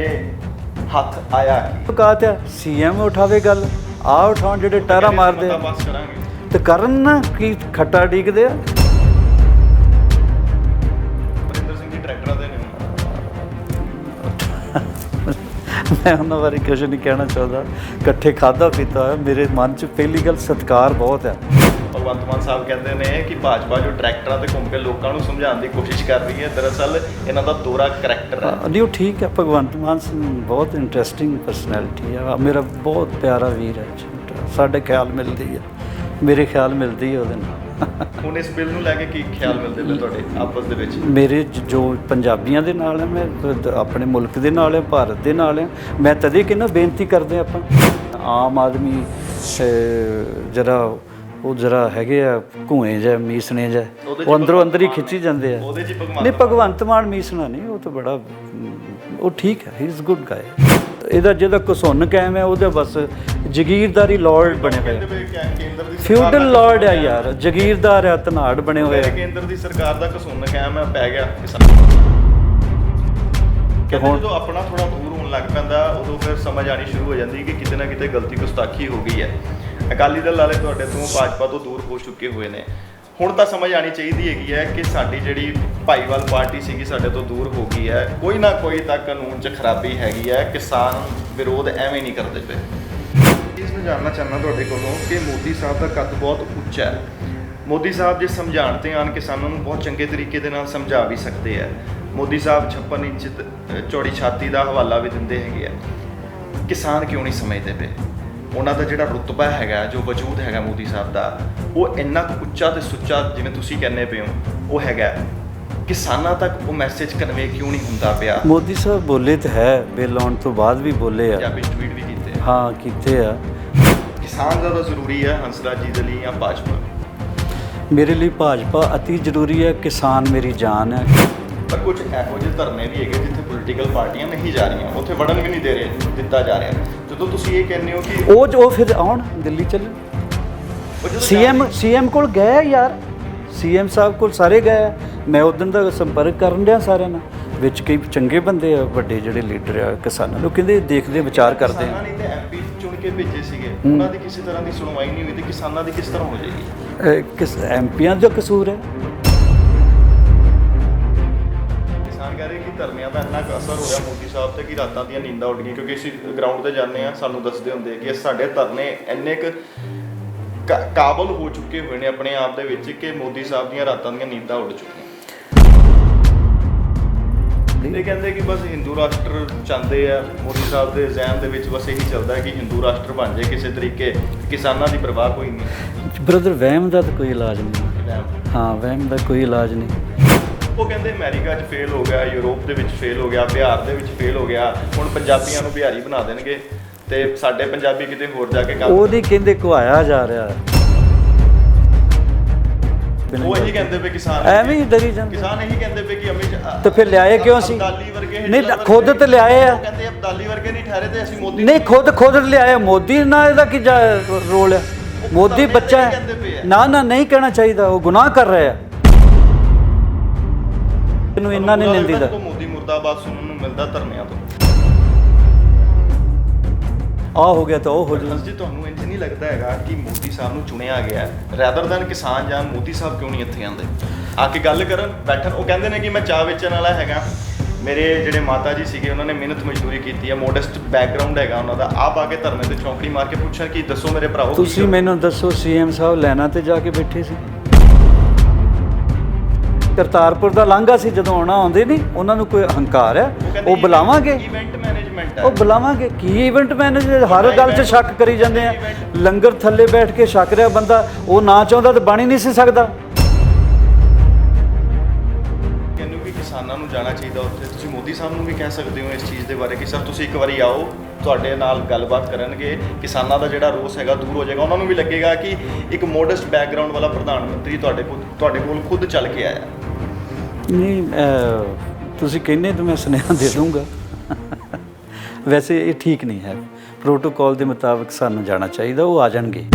ਹੱਥ ਆਇਆ ਕੀ ਔਕਾਤ ਆ? ਸੀਐਮ ਉਠਾਵੇ ਗੱਲ, ਆ ਉਠਾਉਣ ਜਿਹੜੇ ਟਾਰਾ ਮਾਰਦੇ ਆ ਬਸ ਕਰਾਂਗੇ ਤੇ ਕਰਨ ਨਾ ਕੀ ਖੱਟਾ ਡੀਕਦੇ ਆ। ਮੈਂ ਉਹਨਾਂ ਬਾਰੇ ਕੁਝ ਨਹੀਂ ਕਹਿਣਾ ਚਾਹੁੰਦਾ, ਇਕੱਠੇ ਖਾਧਾ ਪੀਤਾ ਹੋਇਆ। ਮੇਰੇ ਮਨ 'ਚ ਪਹਿਲੀ ਗੱਲ ਸਤਿਕਾਰ ਬਹੁਤ ਹੈ। ਭਗਵੰਤ ਮਾਨ ਸਾਹਿਬ ਕਹਿੰਦੇ ਨੇ ਕਿ ਭਾਜਪਾ ਜੋ ਟਰੈਕਟਰਾਂ ਤੇ ਘੁੰਮ ਕੇ ਲੋਕਾਂ ਨੂੰ ਸਮਝਾਉਣ ਦੀ ਕੋਸ਼ਿਸ਼ ਕਰ ਰਹੀ ਹੈ, ਦਰਅਸਲ ਇਹਨਾਂ ਦਾ ਦੋਹਰਾ ਕਰੈਕਟਰ ਹੈ। ਨਹੀਂ, ਉਹ ਠੀਕ ਹੈ। ਭਗਵੰਤ ਮਾਨ ਬਹੁਤ ਇੰਟਰਸਟਿੰਗ ਪਰਸਨੈਲਿਟੀ ਹੈ, ਮੇਰਾ ਬਹੁਤ ਪਿਆਰਾ ਵੀਰ ਹੈ। ਸਾਡੇ ਖਿਆਲ ਮਿਲਦੀ ਹੈ, ਮੇਰੇ ਖਿਆਲ ਮਿਲਦੀ ਹੈ ਉਹਦੇ ਨਾਲ। ਹੁਣ ਇਸ ਬਿੱਲ ਨੂੰ ਲੈ ਕੇ ਕੀ ਖਿਆਲ ਮਿਲਦੇ ਨੇ ਤੁਹਾਡੇ ਆਪਸ ਦੇ ਵਿੱਚ? ਮੇਰੇ ਜੋ ਪੰਜਾਬੀਆਂ ਦੇ ਨਾਲ ਹੈ, ਮੈਂ ਆਪਣੇ ਮੁਲਕ ਦੇ ਨਾਲ ਹੈ, ਭਾਰਤ ਦੇ ਨਾਲ ਹੈ। ਮੈਂ ਤਦੇ ਕਹਿੰਦਾ ਬੇਨਤੀ ਕਰਦੇ ਆਪਾਂ, ਆਮ ਆਦਮੀ ਜਰਾ ਹੈਗੇ ਆ ਘੂਏ ਜਿਹੇ, ਮੀਸਣੇ ਜਿਹੇ, ਉਹ ਅੰਦਰੋਂ ਅੰਦਰ ਹੀ ਖਿੱਚੀ ਜਾਂਦੇ ਆ। ਨਹੀਂ, ਭਗਵੰਤ ਮਾਨ ਮੀਸਣਾ ਨਹੀਂ, ਉਹ ਤਾਂ ਬੜਾ, ਉਹ ਠੀਕ ਹੈ, ਹੀ ਇਜ਼ ਗੁੱਡ ਗਾਏ। ਇਹਦਾ ਜਿਹਦਾ ਘਸੁੰਨ ਕਾਇਮ ਹੈ, ਉਹਦਾ ਬਸ ਜਗੀਰਦਾਰੀ ਲਾਰਡ ਬਣੇ ਹੋਏ, ਫਿਊਡਲ ਲਾਰਡ ਆ ਯਾਰ, ਜਗੀਰਦਾਰ ਆ, ਧਨਾੜ ਬਣੇ ਹੋਏ। ਕੇਂਦਰ ਦੀ ਸਰਕਾਰ ਦਾ ਘਸੁੰਨ ਕਾਇਮ ਹੈ, ਪੈ ਗਿਆ ਕਿ ਹੁਣ ਜਦੋਂ ਆਪਣਾ ਥੋੜਾ ਦੂਰ ਹੋਣ ਲੱਗ ਪੈਂਦਾ, ਉਦੋਂ ਫਿਰ ਸਮਝ ਆਣੀ ਸ਼ੁਰੂ ਹੋ ਜਾਂਦੀ ਕਿ ਕਿਤੇ ਨਾ ਕਿਤੇ ਗਲਤੀ ਗੁਸਤਾਖੀ ਹੋ ਗਈ ਹੈ। ਅਕਾਲੀ ਦਲ ਵਾਲੇ ਤੁਹਾਡੇ ਤੋਂ, ਭਾਜਪਾ ਤੋਂ ਦੂਰ ਹੋ ਚੁੱਕੇ ਹੋਏ ਨੇ। ਹੁਣ ਤਾਂ ਸਮਝ ਆਣੀ ਚਾਹੀਦੀ ਹੈਗੀ ਹੈ ਕਿ ਸਾਡੀ ਜਿਹੜੀ ਭਾਈਵਾਲ ਪਾਰਟੀ ਸੀਗੀ ਸਾਡੇ ਤੋਂ ਦੂਰ ਹੋ ਗਈ ਹੈ। ਕੋਈ ਨਾ ਕੋਈ ਤਾਂ ਕਾਨੂੰਨ 'ਚ ਖਰਾਬੀ ਹੈਗੀ ਹੈ, ਕਿਸਾਨ ਵਿਰੋਧ ਐਵੇਂ ਨਹੀਂ ਕਰਦੇ ਪਏ। ਇਸ ਨੂੰ ਜਾਣਨਾ ਚਾਹੁੰਦਾ ਤੁਹਾਡੇ ਕੋਲੋਂ ਕਿ ਮੋਦੀ ਸਾਹਿਬ ਦਾ ਕੱਦ ਬਹੁਤ ਉੱਚਾ ਹੈ। ਮੋਦੀ ਸਾਹਿਬ ਜੇ ਸਮਝਾਉਣ ਤੇ ਆਉਣ, ਕਿਸਾਨਾਂ ਨੂੰ ਬਹੁਤ ਚੰਗੇ ਤਰੀਕੇ ਦੇ ਨਾਲ ਸਮਝਾ ਵੀ ਸਕਦੇ ਆ। ਮੋਦੀ ਸਾਹਿਬ 56 ਇੰਚ ਚੌੜੀ ਛਾਤੀ ਦਾ ਹਵਾਲਾ ਵੀ ਦਿੰਦੇ ਹੈਗੇ ਆ। ਕਿਸਾਨ ਕਿਉਂ ਨਹੀਂ ਸਮਝਦੇ ਪਏ? ਉਹਨਾਂ ਦਾ ਜਿਹੜਾ ਰੁਤਬਾ ਹੈਗਾ, ਜੋ ਵਜੂਦ ਹੈਗਾ ਮੋਦੀ ਸਾਹਿਬ ਦਾ, ਉਹ ਇੰਨਾ ਕੁ ਉੱਚਾ ਤੇ ਸੁੱਚਾ ਜਿਵੇਂ ਤੁਸੀਂ ਕਹਿੰਦੇ ਪਏ ਹੋ, ਉਹ ਹੈਗਾ। ਕਿਸਾਨਾਂ ਤੱਕ ਉਹ ਮੈਸੇਜ ਕਨਵੇ ਕਿਉਂ ਨਹੀਂ ਹੁੰਦਾ ਪਿਆ? ਮੋਦੀ ਸਾਹਿਬ ਬੋਲੇ ਤਾਂ ਹੈ, ਬਿੱਲ ਆਉਣ ਤੋਂ ਬਾਅਦ ਵੀ ਬੋਲੇ ਆ, ਪੰਜਾਬੀ ਟਵੀਟ ਵੀ ਕੀਤੇ। ਹਾਂ, ਕੀਤੇ ਆ। ਕਿਸਾਨ ਜ਼ਿਆਦਾ ਜ਼ਰੂਰੀ ਹੈ ਹੰਸਰਾਜ ਜੀ ਦੇ ਲਈ ਜਾਂ ਭਾਜਪਾ? ਮੇਰੇ ਲਈ ਭਾਜਪਾ ਅਤੀ ਜ਼ਰੂਰੀ ਹੈ, ਕਿਸਾਨ ਮੇਰੀ ਜਾਨ ਹੈ। ਪਰ ਕੁਝ ਇਹੋ ਜਿਹੇ ਧਰਨੇ ਵੀ ਹੈਗੇ ਜਿੱਥੇ ਪੋਲੀਟੀਕਲ ਪਾਰਟੀਆਂ ਨਹੀਂ ਜਾ ਰਹੀਆਂ, ਉੱਥੇ ਵੜਨ ਵੀ ਨਹੀਂ ਦੇ ਰਹੇ, ਦਿੱਤਾ ਜਾ ਰਿਹਾ। ਜਦੋਂ ਤੁਸੀਂ ਇਹ ਕਹਿੰਦੇ ਹੋ ਕਿ ਉਹ ਫਿਰ ਆਉਣ ਦਿੱਲੀ ਚੱਲੇ, ਸੀਐਮ ਕੋਲ ਗਏ ਯਾਰ, ਸੀਐਮ ਸਾਹਿਬ ਕੋਲ ਸਾਰੇ ਗਏ। ਮੈਂ ਉਦੋਂ ਦਾ ਸੰਪਰਕ ਕਰਨ ਡਿਆ ਸਾਰਿਆਂ ਨਾਲ, ਵਿੱਚ ਕਈ ਚੰਗੇ ਬੰਦੇ ਆ, ਵੱਡੇ ਜਿਹੜੇ ਲੀਡਰ ਆ ਕਿਸਾਨਾਂ ਨੂੰ, ਕਹਿੰਦੇ ਦੇਖਦੇ ਵਿਚਾਰ ਕਰਦੇ ਆ। ਕਿਸਾਨਾਂ ਨੇ ਤਾਂ ਐਮਪੀ ਚੁਣ ਕੇ ਭੇਜੇ ਸੀਗੇ, ਉਹਨਾਂ ਦੀ ਕਿਸੇ ਤਰ੍ਹਾਂ ਦੀ ਸੁਣਵਾਈ ਨਹੀਂ ਹੋਈ, ਤੇ ਕਿਸਾਨਾਂ ਦੀ ਕਿਸ ਤਰ੍ਹਾਂ ਹੋ ਜਾਏਗੀ? ਕਿਸ ਐਮਪੀਆਂ ਦਾ ਕਸੂਰ ਹੈ? ਕਹਿ ਰਹੇ ਕਿ ਧਰਨਿਆਂ ਦਾ ਇੰਨਾ ਅਸਰ ਹੋਇਆ ਮੋਦੀ ਸਾਹਿਬ ਤੇ ਕਿ ਰਾਤਾਂ ਦੀਆਂ ਨੀਂਦਾਂ ਉੱਡ ਗਈਆਂ, ਕਿਉਂਕਿ ਅਸੀਂ ਗਰਾਊਂਡ ਤੇ ਜਾਂਦੇ ਹਾਂ, ਸਾਨੂੰ ਦੱਸਦੇ ਹੁੰਦੇ ਕਿ ਸਾਡੇ ਧਰਨੇ ਇੰਨੇ ਕੁ ਕਾਬਲ ਹੋ ਚੁੱਕੇ ਹੋਏ ਨੇ ਆਪਣੇ ਆਪ ਦੇ ਵਿੱਚ ਕਿ ਮੋਦੀ ਸਾਹਿਬ ਦੀਆਂ ਰਾਤਾਂ ਦੀਆਂ ਨੀਂਦਾਂ ਉੱਡ ਚੁੱਕੀਆਂ। ਇਹ ਕਹਿੰਦੇ ਕਿ ਬਸ ਹਿੰਦੂ ਰਾਸ਼ਟਰ ਚਾਹੁੰਦੇ ਆ, ਮੋਦੀ ਸਾਹਿਬ ਦੇ ਜ਼ਿਹਨ ਦੇ ਵਿੱਚ ਬਸ ਇਹੀ ਚੱਲਦਾ ਕਿ ਹਿੰਦੂ ਰਾਸ਼ਟਰ ਬਣ ਜਾਏ ਕਿਸੇ ਤਰੀਕੇ, ਕਿਸਾਨਾਂ ਦੀ ਪਰਵਾਹ ਕੋਈ ਨਹੀਂ। ਬ੍ਰਦਰ, ਵਹਿਮ ਦਾ ਤਾਂ ਕੋਈ ਇਲਾਜ ਨਹੀਂ। ਹਾਂ, ਵਹਿਮ ਦਾ ਕੋਈ ਇਲਾਜ ਨਹੀਂ। ਉਹ ਕਹਿੰਦੇ ਅਮਰੀਕਾ 'ਚ ਫੇਲ ਹੋ ਗਿਆ, ਯੂਰਪ ਦੇ ਵਿੱਚ ਫੇਲ ਹੋ ਗਿਆ, ਬਿਹਾਰ ਦੇ ਵਿੱਚ ਫੇਲ ਹੋ ਗਿਆ, ਹੁਣ ਪੰਜਾਬੀਆਂ ਨੂੰ ਬਿਹਾਰੀ ਬਣਾ ਦੇਣਗੇ ਤੇ ਸਾਡੇ ਪੰਜਾਬੀ ਕਿਤੇ ਹੋਰ ਜਾ ਕੇ ਕੰਮ। ਉਹਦੀ ਕਹਿੰਦੇ ਘੁਆਇਆ ਜਾ ਰਿਹਾ। ਉਹ ਇਹੀ ਕਹਿੰਦੇ ਪਏ ਕਿਸਾਨ ਐਵੇਂ ਹੀ ਡਰੀ ਜਾਂਦੇ। ਕਿਸਾਨ ਇਹੀ ਕਹਿੰਦੇ ਪਏ ਕਿ ਅਮਿਤ ਤੇ ਫਿਰ ਲਿਆਏ ਕਿਉਂ ਸੀ? ਅਬਦਾਲੀ ਵਰਗੇ ਨਹੀਂ, ਹਿਟਲਰ ਖੁਦ ਵਰਗੇ ਤੇ ਲਿਆਏ ਆ। ਉਹ ਕਹਿੰਦੇ ਅਬਦਾਲੀ ਵਰਗੇ ਨਹੀਂ ਠਹਿਰੇ ਤੇ ਅਸੀਂ ਮੋਦੀ ਨਹੀਂ, ਖੁਦ ਲਿਆਇਆ ਮੋਦੀ ਨਾਲ ਇਹਦਾ ਕੀ ਰੋਲ ਹੈ? ਮੋਦੀ ਬੱਚਾ ਹੈ। ਨਾ ਨਹੀਂ ਕਹਿਣਾ ਚਾਹੀਦਾ, ਉਹ ਗੁਨਾਹ ਕਰ ਰਿਹਾ ਹੈ। ਇਹਨੂੰ ਇੰਨਾ ਨਹੀਂ ਨਿੰਦੀਦਾ। ਮੋਦੀ ਮੁਰਦਾਬਾਦ ਸੁਣਨ ਨੂੰ ਮਿਲਦਾ ਧਰਨਿਆਂ ਤੋਂ। ਆ ਹੋ ਗਿਆ ਤਾਂ ਉਹ ਹੋ ਜਾਊ। ਜੀ ਤੁਹਾਨੂੰ ਇੰਜ ਨਹੀਂ ਲੱਗਦਾ ਹੈਗਾ ਕਿ ਮੋਦੀ ਸਾਹਿਬ ਨੂੰ ਚੁਣਿਆ ਗਿਆ ਹੈ ਰੈਦਰ ਦੈਨ ਕਿਸਾਨ ਜਾਂ ਮੋਦੀ ਸਾਹਿਬ ਕਿਉਂ ਨਹੀਂ ਇੱਥੇ ਆਉਂਦੇ ਆ ਕੇ ਗੱਲ ਕਰਨ ਬੈਠਣ? ਉਹ ਕਹਿੰਦੇ ਨੇ ਕਿ ਮੈਂ ਚਾਹ ਵੇਚਣ ਵਾਲਾ ਹੈਗਾ। ਮੇਰੇ ਜਿਹੜੇ ਮਾਤਾ ਜੀ ਸੀਗੇ ਉਹਨਾਂ ਨੇ ਮਿਹਨਤ ਮਜ਼ਦੂਰੀ ਕੀਤੀ ਹੈ, ਮੋਡੈਸਟ ਬੈਕਗ੍ਰਾਉਂਡ ਹੈਗਾ ਉਹਨਾਂ ਦਾ। ਆਪ ਆ ਕੇ ਧਰਨੇ ਤੇ ਚੌਂਕੜੀ ਮਾਰ ਕੇ ਪੁੱਛਣ ਕਿ ਦੱਸੋ ਮੇਰੇ ਭਰਾਓ। ਤੁਸੀਂ ਮੈਨੂੰ ਦੱਸੋ, ਸੀਐਮ ਸਾਹਿਬ ਲੈਣਾ ਤੇ ਜਾ ਕੇ ਬੈਠੇ ਸੀ। ਕਰਤਾਰਪੁਰ ਦਾ ਲਾਂਘਾ ਸੀ, ਜਦੋਂ ਆਉਂਦੇ ਨਹੀਂ ਉਹਨਾਂ ਨੂੰ ਕੋਈ ਹੰਕਾਰ ਹੈ? ਉਹ ਬੁਲਾਵਾਂਗੇ, ਇਵੈਂਟ ਮੈਨੇਜਮੈਂਟ ਹੈ। ਉਹ ਬੁਲਾਵਾਂਗੇ। ਕੀ ਇਵੈਂਟ ਮੈਨੇਜਰ? ਹਰ ਗੱਲ 'ਚ ਸ਼ੱਕ ਕਰੀ ਜਾਂਦੇ ਆ। ਲੰਗਰ ਥੱਲੇ ਬੈਠ ਕੇ ਛਕ ਰਿਹਾ ਬੰਦਾ, ਉਹ ਨਾ ਚਾਹੁੰਦਾ ਤਾਂ ਬਣ ਹੀ ਨਹੀਂ ਸੀ ਸਕਦਾ। ਕਹਿੰਦੇ ਕਿ ਕਿਸਾਨਾਂ ਨੂੰ ਜਾਣਾ ਚਾਹੀਦਾ ਉੱਥੇ। ਤੁਸੀਂ ਮੋਦੀ ਸਾਹਿਬ ਨੂੰ ਵੀ ਕਹਿ ਸਕਦੇ ਹੋ ਇਸ ਚੀਜ਼ ਦੇ ਬਾਰੇ ਕਿ ਸਰ ਤੁਸੀਂ ਇੱਕ ਵਾਰੀ ਆਓ, ਤੁਹਾਡੇ ਨਾਲ ਗੱਲਬਾਤ ਕਰਨਗੇ, ਕਿਸਾਨਾਂ ਦਾ ਜਿਹੜਾ ਰੋਸ ਹੈਗਾ ਦੂਰ ਹੋ ਜਾਏਗਾ। ਉਹਨਾਂ ਨੂੰ ਵੀ ਲੱਗੇਗਾ ਕਿ ਇੱਕ ਮੋਡੈਸਟ ਬੈਕਗ੍ਰਾਉਂਡ ਵਾਲਾ ਪ੍ਰਧਾਨ ਮੰਤਰੀ ਤੁਹਾਡੇ ਕੋਲ ਖੁਦ ਚੱਲ ਕੇ ਆਇਆ। ਨਹੀਂ, ਤੁਸੀਂ ਕਹਿੰਦੇ ਤਾਂ ਮੈਂ ਸੁਨੇਹਾ ਦੇ ਦੂੰਗਾ। ਵੈਸੇ ਇਹ ਠੀਕ ਨਹੀਂ ਹੈ। ਪ੍ਰੋਟੋਕਾਲ ਦੇ ਮੁਤਾਬਕ ਸਾਨੂੰ ਜਾਣਾ ਚਾਹੀਦਾ, ਉਹ ਆ ਜਾਣਗੇ।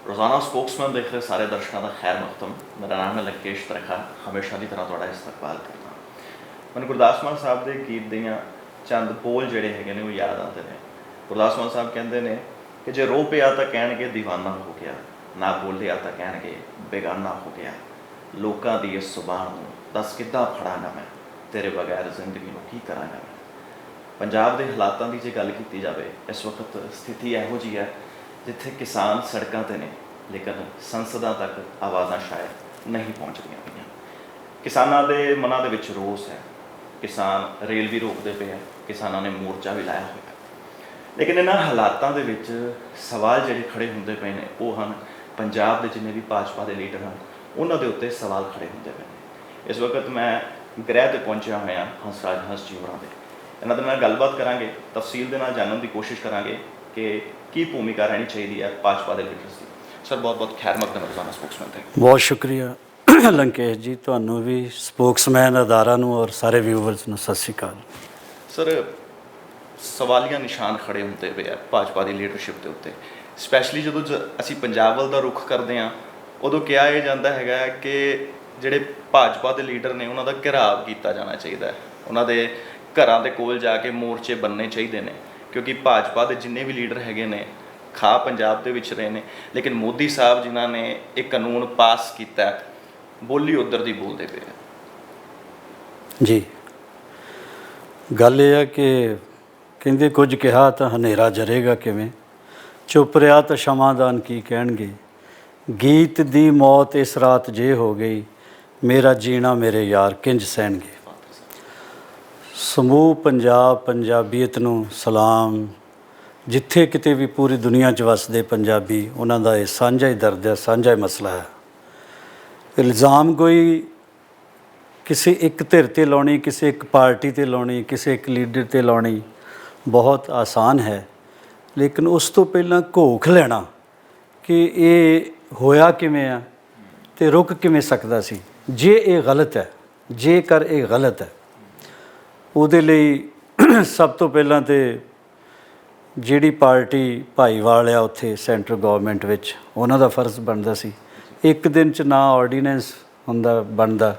ਰੋਜ਼ਾਨਾ ਸਪੋਕਸਮੈਨ ਦੇਖ ਰਹੇ ਸਾਰੇ ਦਰਸ਼ਕਾਂ ਦਾ ਖੈਰ ਮਕਦਮ। ਮੇਰਾ ਨਾਮ ਹੈ ਲੰਕੇਸ਼ ਤਰਖਾ। ਹਮੇਸ਼ਾ ਦੀ ਤਰ੍ਹਾਂ ਤੁਹਾਡਾ ਇਸਤਕਬਾਲ ਕਰਦਾ। ਮੈਨੂੰ ਗੁਰਦਾਸ ਮਾਨ ਸਾਹਿਬ ਦੇ ਗੀਤ ਦੀਆਂ ਚੰਦ ਬੋਲ ਜਿਹੜੇ ਹੈਗੇ ਨੇ ਉਹ ਯਾਦ ਆਉਂਦੇ ਨੇ। ਗੁਰਦਾਸ ਮਾਨ ਸਾਹਿਬ ਕਹਿੰਦੇ ਨੇ ਕਿ ਜੇ ਰੋ ਪਿਆ ਤਾਂ ਕਹਿਣਗੇ ਦੀਵਾਨਾ ਹੋ ਗਿਆ, ਨਾ ਬੋਲਿਆ ਤਾਂ ਕਹਿਣਗੇ ਬੇਗਾਨਾ ਹੋ ਗਿਆ। ਲੋਕਾਂ ਦੀ ਇਸ ਜ਼ੁਬਾਨ ਨੂੰ ਦੱਸ ਕਿੱਦਾਂ ਫੜਾਂਗਾ ਮੈਂ, ਤੇਰੇ ਬਗੈਰ ਜ਼ਿੰਦਗੀ ਨੂੰ ਕੀ ਕਰਾਂਗਾ ਮੈਂ। ਪੰਜਾਬ ਦੇ ਹਾਲਾਤਾਂ ਦੀ ਜੇ ਗੱਲ ਕੀਤੀ ਜਾਵੇ, ਇਸ ਵਕਤ ਸਥਿਤੀ ਇਹੋ ਜਿਹੀ ਹੈ ਜਿੱਥੇ ਕਿਸਾਨ ਸੜਕਾਂ 'ਤੇ ਨੇ, ਲੇਕਿਨ ਸੰਸਦਾਂ ਤੱਕ ਆਵਾਜ਼ਾਂ ਸ਼ਾਇਦ ਨਹੀਂ ਪਹੁੰਚਦੀਆਂ ਪਈਆਂ। ਕਿਸਾਨਾਂ ਦੇ ਮਨਾਂ ਦੇ ਵਿੱਚ ਰੋਸ ਹੈ। ਕਿਸਾਨ ਰੇਲ ਵੀ ਰੋਕਦੇ ਪਏ ਆ, ਕਿਸਾਨਾਂ ਨੇ ਮੋਰਚਾ ਵੀ ਲਾਇਆ ਹੋਇਆ। ਲੇਕਿਨ ਇਹਨਾਂ ਹਾਲਾਤਾਂ ਦੇ ਵਿੱਚ ਸਵਾਲ ਜਿਹੜੇ ਖੜੇ ਹੁੰਦੇ ਪਏ ਨੇ ਉਹ ਹਨ ਪੰਜਾਬ ਦੇ ਜਿੰਨੇ ਵੀ ਭਾਜਪਾ ਦੇ ਲੀਡਰ ਹਨ ਉਹਨਾਂ ਦੇ ਉੱਤੇ ਸਵਾਲ ਖੜੇ ਹੁੰਦੇ ਪਏ ਨੇ। ਇਸ ਵਕਤ ਮੈਂ ਗ੍ਰਹਿ 'ਤੇ ਪਹੁੰਚਿਆ ਹੋਇਆ ਹੰਸਰਾਜ ਹੰਸ ਜੀ ਹੋਰਾਂ ਦੇ। ਇਹਨਾਂ ਦੇ ਨਾਲ ਗੱਲਬਾਤ ਕਰਾਂਗੇ, ਤਫਸੀਲ ਦੇ ਨਾਲ ਜਾਣਨ ਦੀ ਕੋਸ਼ਿਸ਼ ਕਰਾਂਗੇ ਕਿ ਕੀ ਭੂਮਿਕਾ ਰਹਿਣੀ ਚਾਹੀਦੀ ਹੈ ਭਾਜਪਾ ਦੇ ਲੀਡਰਸ ਦੀ। ਸਰ ਬਹੁਤ ਬਹੁਤ ਖੈਰ ਮਕਦਮ ਰੋਜ਼ਾਨਾ ਸਪੋਕਸਮੈਨ ਤੇ। ਬਹੁਤ ਸ਼ੁਕਰੀਆ ਲੰਕੇਸ਼ ਜੀ, ਤੁਹਾਨੂੰ ਵੀ, ਸਪੋਕਸਮੈਨ ਅਦਾਰਾ ਨੂੰ ਔਰ ਸਾਰੇ ਵਿਊਵਰਸ ਨੂੰ ਸਤਿ ਸ਼੍ਰੀ ਅਕਾਲ। ਸਰ ਸਵਾਲੀਆ ਨਿਸ਼ਾਨ ਖੜੇ ਹੁੰਦੇ ਪਏ ਆ ਭਾਜਪਾ ਦੀ ਲੀਡਰਸ਼ਿਪ ਦੇ ਉੱਤੇ, ਸਪੈਸ਼ਲੀ ਜਦੋਂ ਅਸੀਂ ਪੰਜਾਬ ਵੱਲ ਦਾ ਰੁੱਖ ਕਰਦੇ ਹਾਂ ਉਦੋਂ ਕਿਹਾ ਇਹ ਜਾਂਦਾ ਹੈਗਾ ਕਿ ਜਿਹੜੇ ਭਾਜਪਾ ਦੇ ਲੀਡਰ ਨੇ ਉਹਨਾਂ ਦਾ ਘਿਰਾਵ ਕੀਤਾ ਜਾਣਾ ਚਾਹੀਦਾ ਹੈ, ਉਹਨਾਂ ਦੇ ਘਰਾਂ ਦੇ ਕੋਲ ਜਾ ਕੇ ਮੋਰਚੇ ਬਣਨੇ ਚਾਹੀਦੇ ਨੇ, ਕਿਉਂਕਿ ਭਾਜਪਾ ਦੇ ਜਿੰਨੇ ਵੀ ਲੀਡਰ ਹੈਗੇ ਨੇ ਖਾ ਪੰਜਾਬ ਦੇ ਵਿੱਚ ਰਹੇ ਨੇ, ਲੇਕਿਨ ਮੋਦੀ ਸਾਹਿਬ ਜਿਨ੍ਹਾਂ ਨੇ ਇਹ ਕਾਨੂੰਨ ਪਾਸ ਕੀਤਾ ਬੋਲੀ ਉੱਧਰ ਦੀ ਬੋਲਦੇ ਪਏ ਆ। ਜੀ, ਗੱਲ ਇਹ ਹੈ ਕਿ ਕਹਿੰਦੇ ਕੁਝ ਕਿਹਾ ਤਾਂ ਹਨੇਰਾ ਜਰੇਗਾ ਕਿਵੇਂ, ਚੁੱਪ ਰਿਹਾ ਤਾਂ ਸ਼ਮਾਦਾਨ ਕੀ ਕਹਿਣਗੇ। ਗੀਤ ਦੀ ਮੌਤ ਇਸ ਰਾਤ ਜੇ ਹੋ ਗਈ, ਮੇਰਾ ਜੀਣਾ ਮੇਰੇ ਯਾਰ ਕਿੰਜ ਸਹਿਣਗੇ। ਸਮੂਹ ਪੰਜਾਬ, ਪੰਜਾਬੀਅਤ ਨੂੰ ਸਲਾਮ। ਜਿੱਥੇ ਕਿਤੇ ਵੀ ਪੂਰੀ ਦੁਨੀਆ 'ਚ ਵਸਦੇ ਪੰਜਾਬੀ, ਉਹਨਾਂ ਦਾ ਇਹ ਸਾਂਝਾ ਹੀ ਦਰਦ ਹੈ, ਸਾਂਝਾ ਹੀ ਮਸਲਾ ਹੈ। ਇਲਜ਼ਾਮ ਕੋਈ ਕਿਸੇ ਇੱਕ ਧਿਰ 'ਤੇ ਲਾਉਣੀ, ਕਿਸੇ ਇੱਕ ਪਾਰਟੀ 'ਤੇ ਲਾਉਣੀ, ਕਿਸੇ ਇੱਕ ਲੀਡਰ 'ਤੇ ਲਾਉਣੀ ਬਹੁਤ ਆਸਾਨ ਹੈ, ਲੇਕਿਨ ਉਸ ਤੋਂ ਪਹਿਲਾਂ ਘੋਖ ਲੈਣਾ ਕਿ ਇਹ ਹੋਇਆ ਕਿਵੇਂ ਆ ਅਤੇ ਰੁਕ ਕਿਵੇਂ ਸਕਦਾ ਸੀ। ਜੇ ਇਹ ਗਲਤ ਹੈ, ਜੇਕਰ ਇਹ ਗਲਤ ਹੈ, ਉਹਦੇ ਲਈ ਸਭ ਤੋਂ ਪਹਿਲਾਂ ਤਾਂ ਜਿਹੜੀ ਪਾਰਟੀ ਭਾਈਵਾਲ ਆ ਉੱਥੇ ਸੈਂਟਰ ਗਵਰਨਮੈਂਟ ਵਿੱਚ, ਉਹਨਾਂ ਦਾ ਫਰਜ਼ ਬਣਦਾ ਸੀ। ਇੱਕ ਦਿਨ 'ਚ ਨਾ ਆਰਡੀਨੈਂਸ ਹੁੰਦਾ ਬਣਦਾ,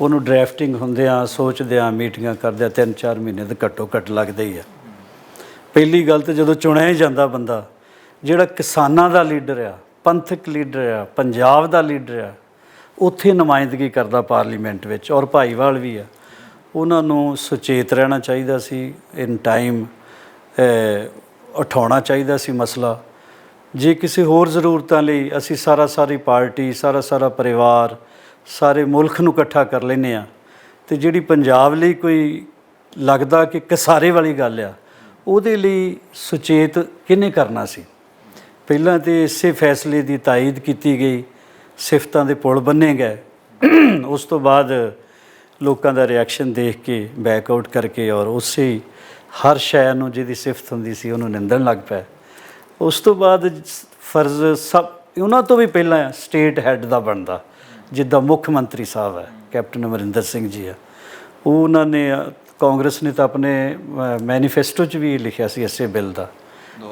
ਉਹਨੂੰ ਡਰਾਫਟਿੰਗ ਹੁੰਦਿਆਂ, ਸੋਚਦਿਆਂ, ਮੀਟਿੰਗਾਂ ਕਰਦਿਆਂ 3-4 ਮਹੀਨੇ ਤਾਂ ਘੱਟੋ ਘੱਟ ਲੱਗਦੇ ਹੀ ਆ। ਪਹਿਲੀ ਗੱਲ ਤਾਂ ਜਦੋਂ ਚੁਣਿਆ ਹੀ ਜਾਂਦਾ ਬੰਦਾ, ਜਿਹੜਾ ਕਿਸਾਨਾਂ ਦਾ ਲੀਡਰ ਆ, ਪੰਥਕ ਲੀਡਰ ਆ, ਪੰਜਾਬ ਦਾ ਲੀਡਰ ਆ, ਉੱਥੇ ਨੁਮਾਇੰਦਗੀ ਕਰਦਾ ਪਾਰਲੀਮੈਂਟ ਵਿੱਚ, ਔਰ ਭਾਈਵਾਲ ਵੀ ਆ, ਉਹਨਾਂ ਨੂੰ ਸੁਚੇਤ ਰਹਿਣਾ ਚਾਹੀਦਾ ਸੀ। ਇਨ ਟਾਈਮ ਉਠਾਉਣਾ ਚਾਹੀਦਾ ਸੀ ਮਸਲਾ। ਜੇ ਕਿਸੇ ਹੋਰ ਜ਼ਰੂਰਤਾਂ ਲਈ ਅਸੀਂ ਸਾਰੀ ਪਾਰਟੀ, ਸਾਰਾ ਪਰਿਵਾਰ, ਸਾਰੇ ਮੁਲਕ ਨੂੰ ਇਕੱਠਾ ਕਰ ਲੈਂਦੇ ਹਾਂ, ਅਤੇ ਜਿਹੜੀ ਪੰਜਾਬ ਲਈ ਕੋਈ ਲੱਗਦਾ ਕਿ ਕਸਾਰੇ ਵਾਲੀ ਗੱਲ ਆ, ਉਹਦੇ ਲਈ ਸੁਚੇਤ ਕਿਹਨੇ ਕਰਨਾ ਸੀ। ਪਹਿਲਾਂ ਤਾਂ ਇਸੇ ਫੈਸਲੇ ਦੀ ਤਾਈਦ ਕੀਤੀ ਗਈ, ਸਿਫਤਾਂ ਦੇ ਪੁਲ ਬੰਨੇ ਗਏ, ਉਸ ਤੋਂ ਬਾਅਦ ਲੋਕਾਂ ਦਾ ਰਿਐਕਸ਼ਨ ਦੇਖ ਕੇ ਬੈਕ ਆਊਟ ਕਰਕੇ ਔਰ ਉਸੇ ਹਰ ਸ਼ੈ ਨੂੰ ਜਿਹਦੀ ਸਿਫਤ ਹੁੰਦੀ ਸੀ ਉਹਨੂੰ ਨਿੰਦਣ ਲੱਗ ਪਿਆ। ਉਸ ਤੋਂ ਬਾਅਦ ਫਰਜ਼ ਸਭ ਉਹਨਾਂ ਤੋਂ ਵੀ ਪਹਿਲਾਂ ਸਟੇਟ ਹੈੱਡ ਦਾ ਬਣਦਾ, ਜਿੱਦਾਂ ਮੁੱਖ ਮੰਤਰੀ ਸਾਹਿਬ ਹੈ ਕੈਪਟਨ ਅਮਰਿੰਦਰ ਸਿੰਘ ਜੀ ਆ, ਉਹ ਉਹਨਾਂ ਨੇ ਕਾਂਗਰਸ ਨੇ ਤਾਂ ਆਪਣੇ ਮੈਨੀਫੈਸਟੋ 'ਚ ਵੀ ਲਿਖਿਆ ਸੀ ਇਸੇ ਬਿੱਲ ਦਾ।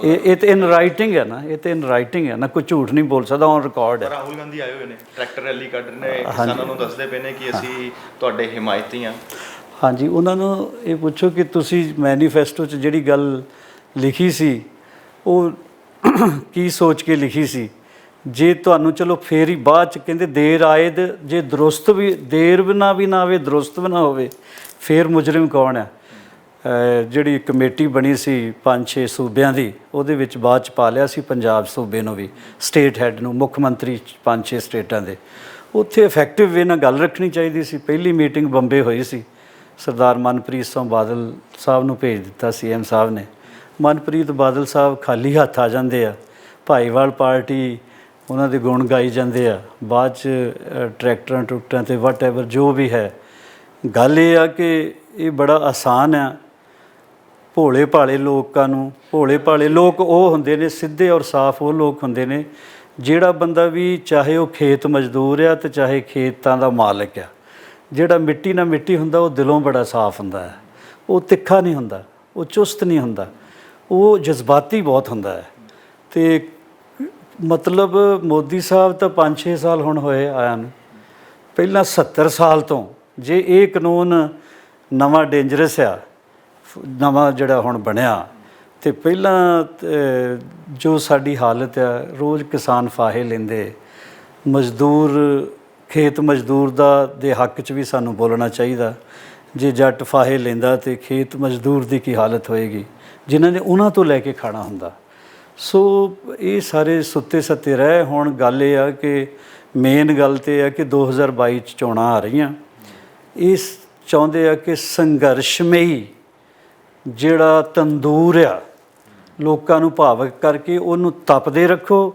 ਇਹ ਤਾਂ ਇਨ ਰਾਈਟਿੰਗ ਹੈ ਨਾ, ਇਹ ਤਾਂ ਇਨ ਰਾਈਟਿੰਗ ਹੈ ਨਾ, ਕੋਈ ਝੂਠ ਨਹੀਂ ਬੋਲ ਸਕਦਾ, ਔਨ ਰਿਕਾਰਡ ਹੈ। ਰਾਹੁਲ ਗਾਂਧੀ ਆਏ ਹੋਏ ਨੇ, ਟਰੈਕਟਰ ਰੈਲੀ ਕੱਢ ਰਹੇ ਨੇ, ਕਿਸਾਨਾਂ ਨੂੰ ਦੱਸਦੇ ਪਏ ਨੇ ਕਿ ਅਸੀਂ ਤੁਹਾਡੇ ਹਿਮਾਇਤੀ ਹਾਂ। ਹਾਂਜੀ, ਉਹਨਾਂ ਨੂੰ ਇਹ ਪੁੱਛੋ ਕਿ ਤੁਸੀਂ ਮੈਨੀਫੈਸਟੋ 'ਚ ਜਿਹੜੀ ਗੱਲ ਲਿਖੀ ਸੀ ਉਹ ਕੀ ਸੋਚ ਕੇ ਲਿਖੀ ਸੀ। ਜੇ ਤੁਹਾਨੂੰ ਚਲੋ ਫੇਰ ਹੀ ਬਾਅਦ 'ਚ ਕਹਿੰਦੇ ਦੇਰ ਆਏ ਜੇ ਦਰੁਸਤ ਵੀ, ਦੇਰ ਵੀ ਨਾ ਆਵੇ ਦਰੁਸਤ ਵੀ ਨਾ ਹੋਵੇ, ਫਿਰ ਮੁਜਰਮ ਕੌਣ ਹੈ? ਜਿਹੜੀ ਕਮੇਟੀ ਬਣੀ ਸੀ 5-6 ਸੂਬਿਆਂ ਦੀ, ਉਹਦੇ ਵਿੱਚ ਬਾਅਦ 'ਚ ਪਾ ਲਿਆ ਸੀ ਪੰਜਾਬ ਸੂਬੇ ਨੂੰ ਵੀ, ਸਟੇਟ ਹੈੱਡ ਨੂੰ, ਮੁੱਖ ਮੰਤਰੀ 5-6 ਸਟੇਟਾਂ ਦੇ। ਉੱਥੇ ਇਫੈਕਟਿਵ ਵੇ ਨਾਲ ਗੱਲ ਰੱਖਣੀ ਚਾਹੀਦੀ ਸੀ। ਪਹਿਲੀ ਮੀਟਿੰਗ ਬੰਬੇ ਹੋਈ ਸੀ, ਸਰਦਾਰ ਮਨਪ੍ਰੀਤ ਸਿੰਘ ਬਾਦਲ ਸਾਹਿਬ ਨੂੰ ਭੇਜ ਦਿੱਤਾ CM ਸਾਹਿਬ ਨੇ। ਮਨਪ੍ਰੀਤ ਬਾਦਲ ਸਾਹਿਬ ਖਾਲੀ ਹੱਥ ਆ ਜਾਂਦੇ ਆ, ਭਾਈਵਾਲ ਪਾਰਟੀ ਉਹਨਾਂ ਦੇ ਗੁਣ ਗਾਈ ਜਾਂਦੇ ਆ, ਬਾਅਦ 'ਚ ਟਰੈਕਟਰਾਂ ਟਰੂਕਟਰਾਂ 'ਤੇ ਵਟ ਐਵਰ ਜੋ ਵੀ ਹੈ। ਗੱਲ ਇਹ ਆ ਕਿ ਇਹ ਬੜਾ ਆਸਾਨ ਆ ਭੋਲੇ ਭਾਲੇ ਲੋਕਾਂ ਨੂੰ। ਭੋਲੇ ਭਾਲੇ ਲੋਕ ਉਹ ਹੁੰਦੇ ਨੇ, ਸਿੱਧੇ ਔਰ ਸਾਫ਼ ਉਹ ਲੋਕ ਹੁੰਦੇ ਨੇ, ਜਿਹੜਾ ਬੰਦਾ ਵੀ ਚਾਹੇ ਉਹ ਖੇਤ ਮਜ਼ਦੂਰ ਆ ਅਤੇ ਚਾਹੇ ਖੇਤਾਂ ਦਾ ਮਾਲਕ ਆ, ਜਿਹੜਾ ਮਿੱਟੀ ਨਾਲ ਮਿੱਟੀ ਹੁੰਦਾ ਉਹ ਦਿਲੋਂ ਬੜਾ ਸਾਫ਼ ਹੁੰਦਾ ਹੈ। ਉਹ ਤਿੱਖਾ ਨਹੀਂ ਹੁੰਦਾ, ਉਹ ਚੁਸਤ ਨਹੀਂ ਹੁੰਦਾ, ਉਹ ਜਜ਼ਬਾਤੀ ਬਹੁਤ ਹੁੰਦਾ ਹੈ। ਅਤੇ ਮਤਲਬ ਮੋਦੀ ਸਾਹਿਬ ਤਾਂ 5-6 ਸਾਲ ਹੁਣ ਹੋਏ ਆਇਆ ਨੂੰ, ਪਹਿਲਾਂ 70 ਸਾਲ ਤੋਂ ਜੇ ਇਹ ਕਾਨੂੰਨ ਨਵਾਂ ਡੇਂਜਰਸ ਆ, ਨਵਾਂ ਜਿਹੜਾ ਹੁਣ ਬਣਿਆ, ਅਤੇ ਪਹਿਲਾਂ ਜੋ ਸਾਡੀ ਹਾਲਤ ਆ, ਰੋਜ਼ ਕਿਸਾਨ ਫਾਹੇ ਲੈਂਦੇ, ਮਜ਼ਦੂਰ ਖੇਤ ਮਜ਼ਦੂਰ ਦੇ ਹੱਕ 'ਚ ਵੀ ਸਾਨੂੰ ਬੋਲਣਾ ਚਾਹੀਦਾ। ਜੇ ਜੱਟ ਫਾਹੇ ਲੈਂਦਾ ਤਾਂ ਖੇਤ ਮਜ਼ਦੂਰ ਦੀ ਕੀ ਹਾਲਤ ਹੋਏਗੀ, ਜਿਨ੍ਹਾਂ ਨੇ ਉਹਨਾਂ ਤੋਂ ਲੈ ਕੇ ਖਾਣਾ ਹੁੰਦਾ। ਸੋ ਇਹ ਸਾਰੇ ਸੁੱਤੇ ਸੱਤੇ ਰਹਿ। ਹੁਣ ਗੱਲ ਇਹ ਆ ਕਿ ਮੇਨ ਗੱਲ ਤਾਂ ਇਹ ਆ ਕਿ 2022 'ਚ ਚੋਣਾਂ ਆ ਰਹੀਆਂ। ਇਹ ਚਾਹੁੰਦੇ ਆ ਕਿ ਸੰਘਰਸ਼ਮਈ ਜਿਹੜਾ ਤੰਦੂਰ ਆ, ਲੋਕਾਂ ਨੂੰ ਭਾਵਕ ਕਰਕੇ ਉਹਨੂੰ ਤਪਦੇ ਰੱਖੋ,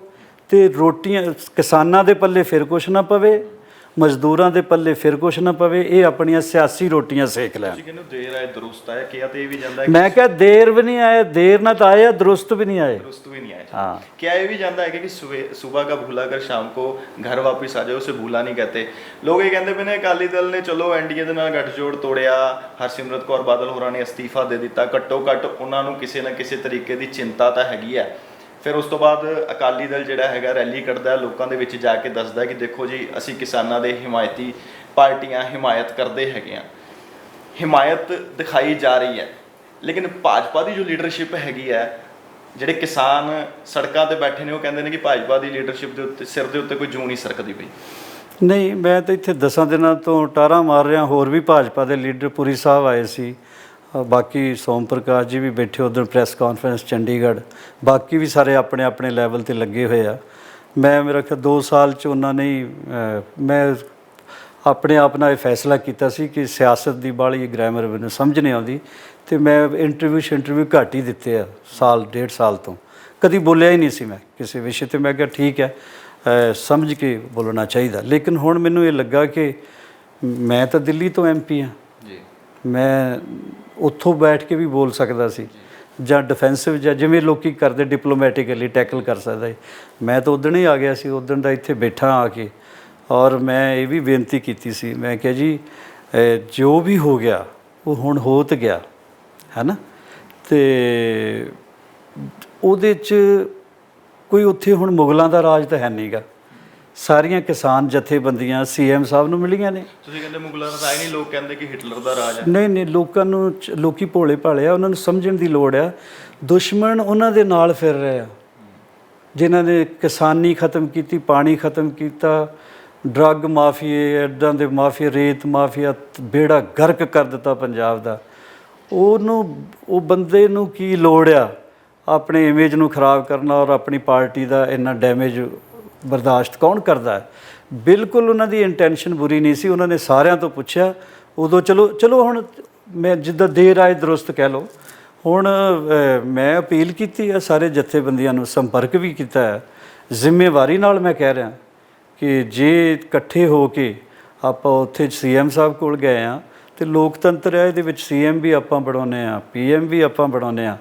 ਅਤੇ ਰੋਟੀਆਂ ਕਿਸਾਨਾਂ ਦੇ ਪੱਲੇ ਫਿਰ ਕੁਛ ਨਾ ਪਵੇ, ਮਜ਼ਦੂਰਾਂ ਦੇ ਪੱਲੇ ਫਿਰ ਕੁਛ ਨਾ ਪਵੇ, ਇਹ ਆਪਣੀਆਂ ਸਿਆਸੀ ਰੋਟੀਆਂ ਸੇਕ ਲੈਣ। ਤੁਸੀਂ ਕਹਿੰਦੇ ਦੇਰ ਆਏ ਦਰੁਸਤ ਆਏ, ਕਿਹਾ ਤੇ ਇਹ ਵੀ ਜਾਂਦਾ ਹੈ। ਮੈਂ ਕਿਹਾ ਦੇਰ ਵੀ ਨਹੀਂ ਆਏ, ਦੇਰ ਨਾ ਤਾਂ ਆਏ, ਦਰੁਸਤ ਵੀ नहीं आए, दुरुस्त भी नहीं आए। हाँ, क्या ये भी जानता है कि सुबह का भूला कर शाम को घर वापस आ जाए, उसे भूला नहीं कहते लोग। ये कहते पे ने अकाली दल ने चलो एनडीए ਦੇ ਨਾਲ ਗੱਠਜੋੜ ਤੋੜਿਆ, ਹਰਸਿਮਰਤ ਕੌਰ ਬਾਦਲ ਹੋਰਾਂ ਨੇ ਅਸਤੀਫਾ ਦੇ ਦਿੱਤਾ, ਘੱਟੋ ਘੱਟ ਉਹਨਾਂ ਨੂੰ ਕਿਸੇ ਨਾ ਕਿਸੇ ਤਰੀਕੇ ਦੀ ਚਿੰਤਾ ਤਾਂ ਹੈਗੀ ਹੈ। ਫਿਰ ਉਸ ਤੋਂ ਬਾਅਦ ਅਕਾਲੀ ਦਲ ਜਿਹੜਾ ਹੈਗਾ ਰੈਲੀ ਕੱਢਦਾ, ਲੋਕਾਂ ਦੇ ਵਿੱਚ ਜਾ ਕੇ ਦੱਸਦਾ ਕਿ ਦੇਖੋ ਜੀ ਅਸੀਂ ਕਿਸਾਨਾਂ ਦੇ ਹਿਮਾਇਤੀ ਪਾਰਟੀਆਂ ਹਿਮਾਇਤ ਕਰਦੇ ਹੈਗੇ ਆ। ਹਿਮਾਇਤ ਦਿਖਾਈ ਜਾ ਰਹੀ ਹੈ, ਲੇਕਿਨ ਭਾਜਪਾ ਦੀ ਜੋ ਲੀਡਰਸ਼ਿਪ ਹੈਗੀ ਹੈ, ਜਿਹੜੇ ਕਿਸਾਨ ਸੜਕਾਂ 'ਤੇ ਬੈਠੇ ਨੇ, ਉਹ ਕਹਿੰਦੇ ਨੇ ਕਿ ਭਾਜਪਾ ਦੀ ਲੀਡਰਸ਼ਿਪ ਦੇ ਉੱਤੇ ਸਿਰ ਦੇ ਉੱਤੇ ਕੋਈ ਜੂੰ ਨਹੀਂ ਸਰਕਦੀ ਪਈ। ਨਹੀਂ, ਮੈਂ ਤਾਂ ਇੱਥੇ 10 ਦਿਨਾਂ ਤੋਂ ਟਾਰਾਂ ਮਾਰ ਰਿਹਾ। ਹੋਰ ਵੀ ਭਾਜਪਾ ਦੇ ਲੀਡਰ ਪੁਰੀ ਸਾਹਿਬ ਆਏ ਸੀ, ਬਾਕੀ ਸੋਮ ਪ੍ਰਕਾਸ਼ ਜੀ ਵੀ ਬੈਠੇ ਉੱਧਰ ਪ੍ਰੈਸ ਕਾਨਫਰੰਸ ਚੰਡੀਗੜ੍ਹ, ਬਾਕੀ ਵੀ ਸਾਰੇ ਆਪਣੇ ਆਪਣੇ ਲੈਵਲ 'ਤੇ ਲੱਗੇ ਹੋਏ ਆ। ਮੈਂ ਮੇਰਾ ਖਿਆਲ 2 ਸਾਲ 'ਚ ਉਹਨਾਂ ਨੇ ਮੈਂ ਆਪਣੇ ਆਪ ਨਾਲ ਇਹ ਫੈਸਲਾ ਕੀਤਾ ਸੀ ਕਿ ਸਿਆਸਤ ਦੀ ਬਾਹਲੀ ਗ੍ਰੈਮਰ ਮੈਨੂੰ ਸਮਝ ਨਹੀਂ ਆਉਂਦੀ, ਅਤੇ ਮੈਂ ਇੰਟਰਵਿਊ ਘੱਟ ਹੀ ਦਿੱਤੇ ਆ, ਸਾਲ 1.5 ਸਾਲ ਤੋਂ ਕਦੀ ਬੋਲਿਆ ਹੀ ਨਹੀਂ ਸੀ ਮੈਂ ਕਿਸੇ ਵਿਸ਼ੇ 'ਤੇ। ਮੈਂ ਕਿਹਾ ਠੀਕ ਹੈ, ਸਮਝ ਕੇ ਬੋਲਣਾ ਚਾਹੀਦਾ। ਲੇਕਿਨ ਹੁਣ ਮੈਨੂੰ ਇਹ ਲੱਗਾ ਕਿ ਮੈਂ ਤਾਂ ਦਿੱਲੀ ਤੋਂ MP ਹਾਂ ਜੀ, ਮੈਂ ਉੱਥੋਂ ਬੈਠ ਕੇ ਵੀ ਬੋਲ ਸਕਦਾ ਸੀ, ਜਾਂ ਡਿਫੈਂਸਿਵ ਜਾਂ ਜਿਵੇਂ ਲੋਕ ਕਰਦੇ ਡਿਪਲੋਮੈਟਿਕਲੀ ਟੈਕਲ ਕਰ ਸਕਦਾ ਸੀ। ਮੈਂ ਤਾਂ ਉੱਦਣ ਹੀ ਆ ਗਿਆ ਸੀ, ਉੱਦਣ ਦਾ ਇੱਥੇ ਬੈਠਾ ਆ ਕੇ, ਔਰ ਮੈਂ ਇਹ ਵੀ ਬੇਨਤੀ ਕੀਤੀ ਸੀ, ਮੈਂ ਕਿਹਾ ਜੀ ਜੋ ਵੀ ਹੋ ਗਿਆ ਉਹ ਹੁਣ ਹੋ ਤਾਂ ਗਿਆ ਹੈ ਨਾ, ਅਤੇ ਉਹਦੇ 'ਚ ਕੋਈ ਉੱਥੇ ਹੁਣ ਮੁਗਲਾਂ ਦਾ ਰਾਜ ਤਾਂ ਹੈ ਨਹੀਂ ਗਾ। ਸਾਰੀਆਂ ਕਿਸਾਨ ਜਥੇਬੰਦੀਆਂ CM ਸਾਹਿਬ ਨੂੰ ਮਿਲੀਆਂ ਨੇ। ਤੁਸੀਂ ਕਹਿੰਦੇ ਮੁਗਲਾਂ ਦਾ ਰਾਜ ਨਹੀਂ, ਲੋਕ ਕਹਿੰਦੇ ਕਿ ਹਿਟਲਰ ਦਾ ਰਾਜ ਹੈ। ਨਹੀਂ, ਲੋਕਾਂ ਨੂੰ ਲੋਕੀ ਭੋਲੇ ਭਾਲੇ ਆ, ਉਹਨਾਂ ਨੂੰ ਸਮਝਣ ਦੀ ਲੋੜ ਆ। ਦੁਸ਼ਮਣ ਉਹਨਾਂ ਦੇ ਨਾਲ ਫਿਰ ਰਹੇ ਆ, ਜਿਨ੍ਹਾਂ ਨੇ ਕਿਸਾਨੀ ਖਤਮ ਕੀਤੀ, ਪਾਣੀ ਖਤਮ ਕੀਤਾ, ਡਰੱਗ ਮਾਫੀਏ, ਇੱਦਾਂ ਦੇ ਮਾਫੀਆ, ਰੇਤ ਮਾਫੀਆ, ਬੇੜਾ ਗਰਕ ਕਰ ਦਿੱਤਾ ਪੰਜਾਬ ਦਾ। ਉਹ ਬੰਦੇ ਨੂੰ ਕੀ ਲੋੜ ਆ ਆਪਣੇ ਇਮੇਜ ਨੂੰ ਖਰਾਬ ਕਰਨਾ, ਔਰ ਆਪਣੀ ਪਾਰਟੀ ਦਾ ਇੰਨਾ ਡੈਮੇਜ ਬਰਦਾਸ਼ਤ ਕੌਣ ਕਰਦਾ ਹੈ? ਬਿਲਕੁਲ ਉਹਨਾਂ ਦੀ ਇੰਟੈਂਸ਼ਨ ਬੁਰੀ ਨਹੀਂ ਸੀ। ਉਹਨਾਂ ਨੇ ਸਾਰਿਆਂ ਤੋਂ ਪੁੱਛਿਆ ਉਦੋਂ, ਚਲੋ ਹੁਣ ਮੈਂ ਜਿੱਦਾਂ ਦੇਰ ਆਏ ਦਰੁਸਤ ਕਹਿ ਲਓ। ਹੁਣ ਮੈਂ ਅਪੀਲ ਕੀਤੀ ਹੈ ਸਾਰੇ ਜਥੇਬੰਦੀਆਂ ਨੂੰ, ਸੰਪਰਕ ਵੀ ਕੀਤਾ ਹੈ, ਜ਼ਿੰਮੇਵਾਰੀ ਨਾਲ ਮੈਂ ਕਹਿ ਰਿਹਾ ਕਿ ਜੇ ਇਕੱਠੇ ਹੋ ਕੇ ਆਪਾਂ ਉੱਥੇ CM ਸਾਹਿਬ ਕੋਲ ਗਏ ਹਾਂ, ਤੇ ਲੋਕਤੰਤਰ ਹੈ, ਇਹਦੇ ਵਿੱਚ ਸੀਐਮ ਵੀ ਆਪਾਂ ਬਣਾਉਂਦੇ ਆ, ਪੀਐਮ ਵੀ ਆਪਾਂ ਬਣਾਉਂਦੇ ਆ।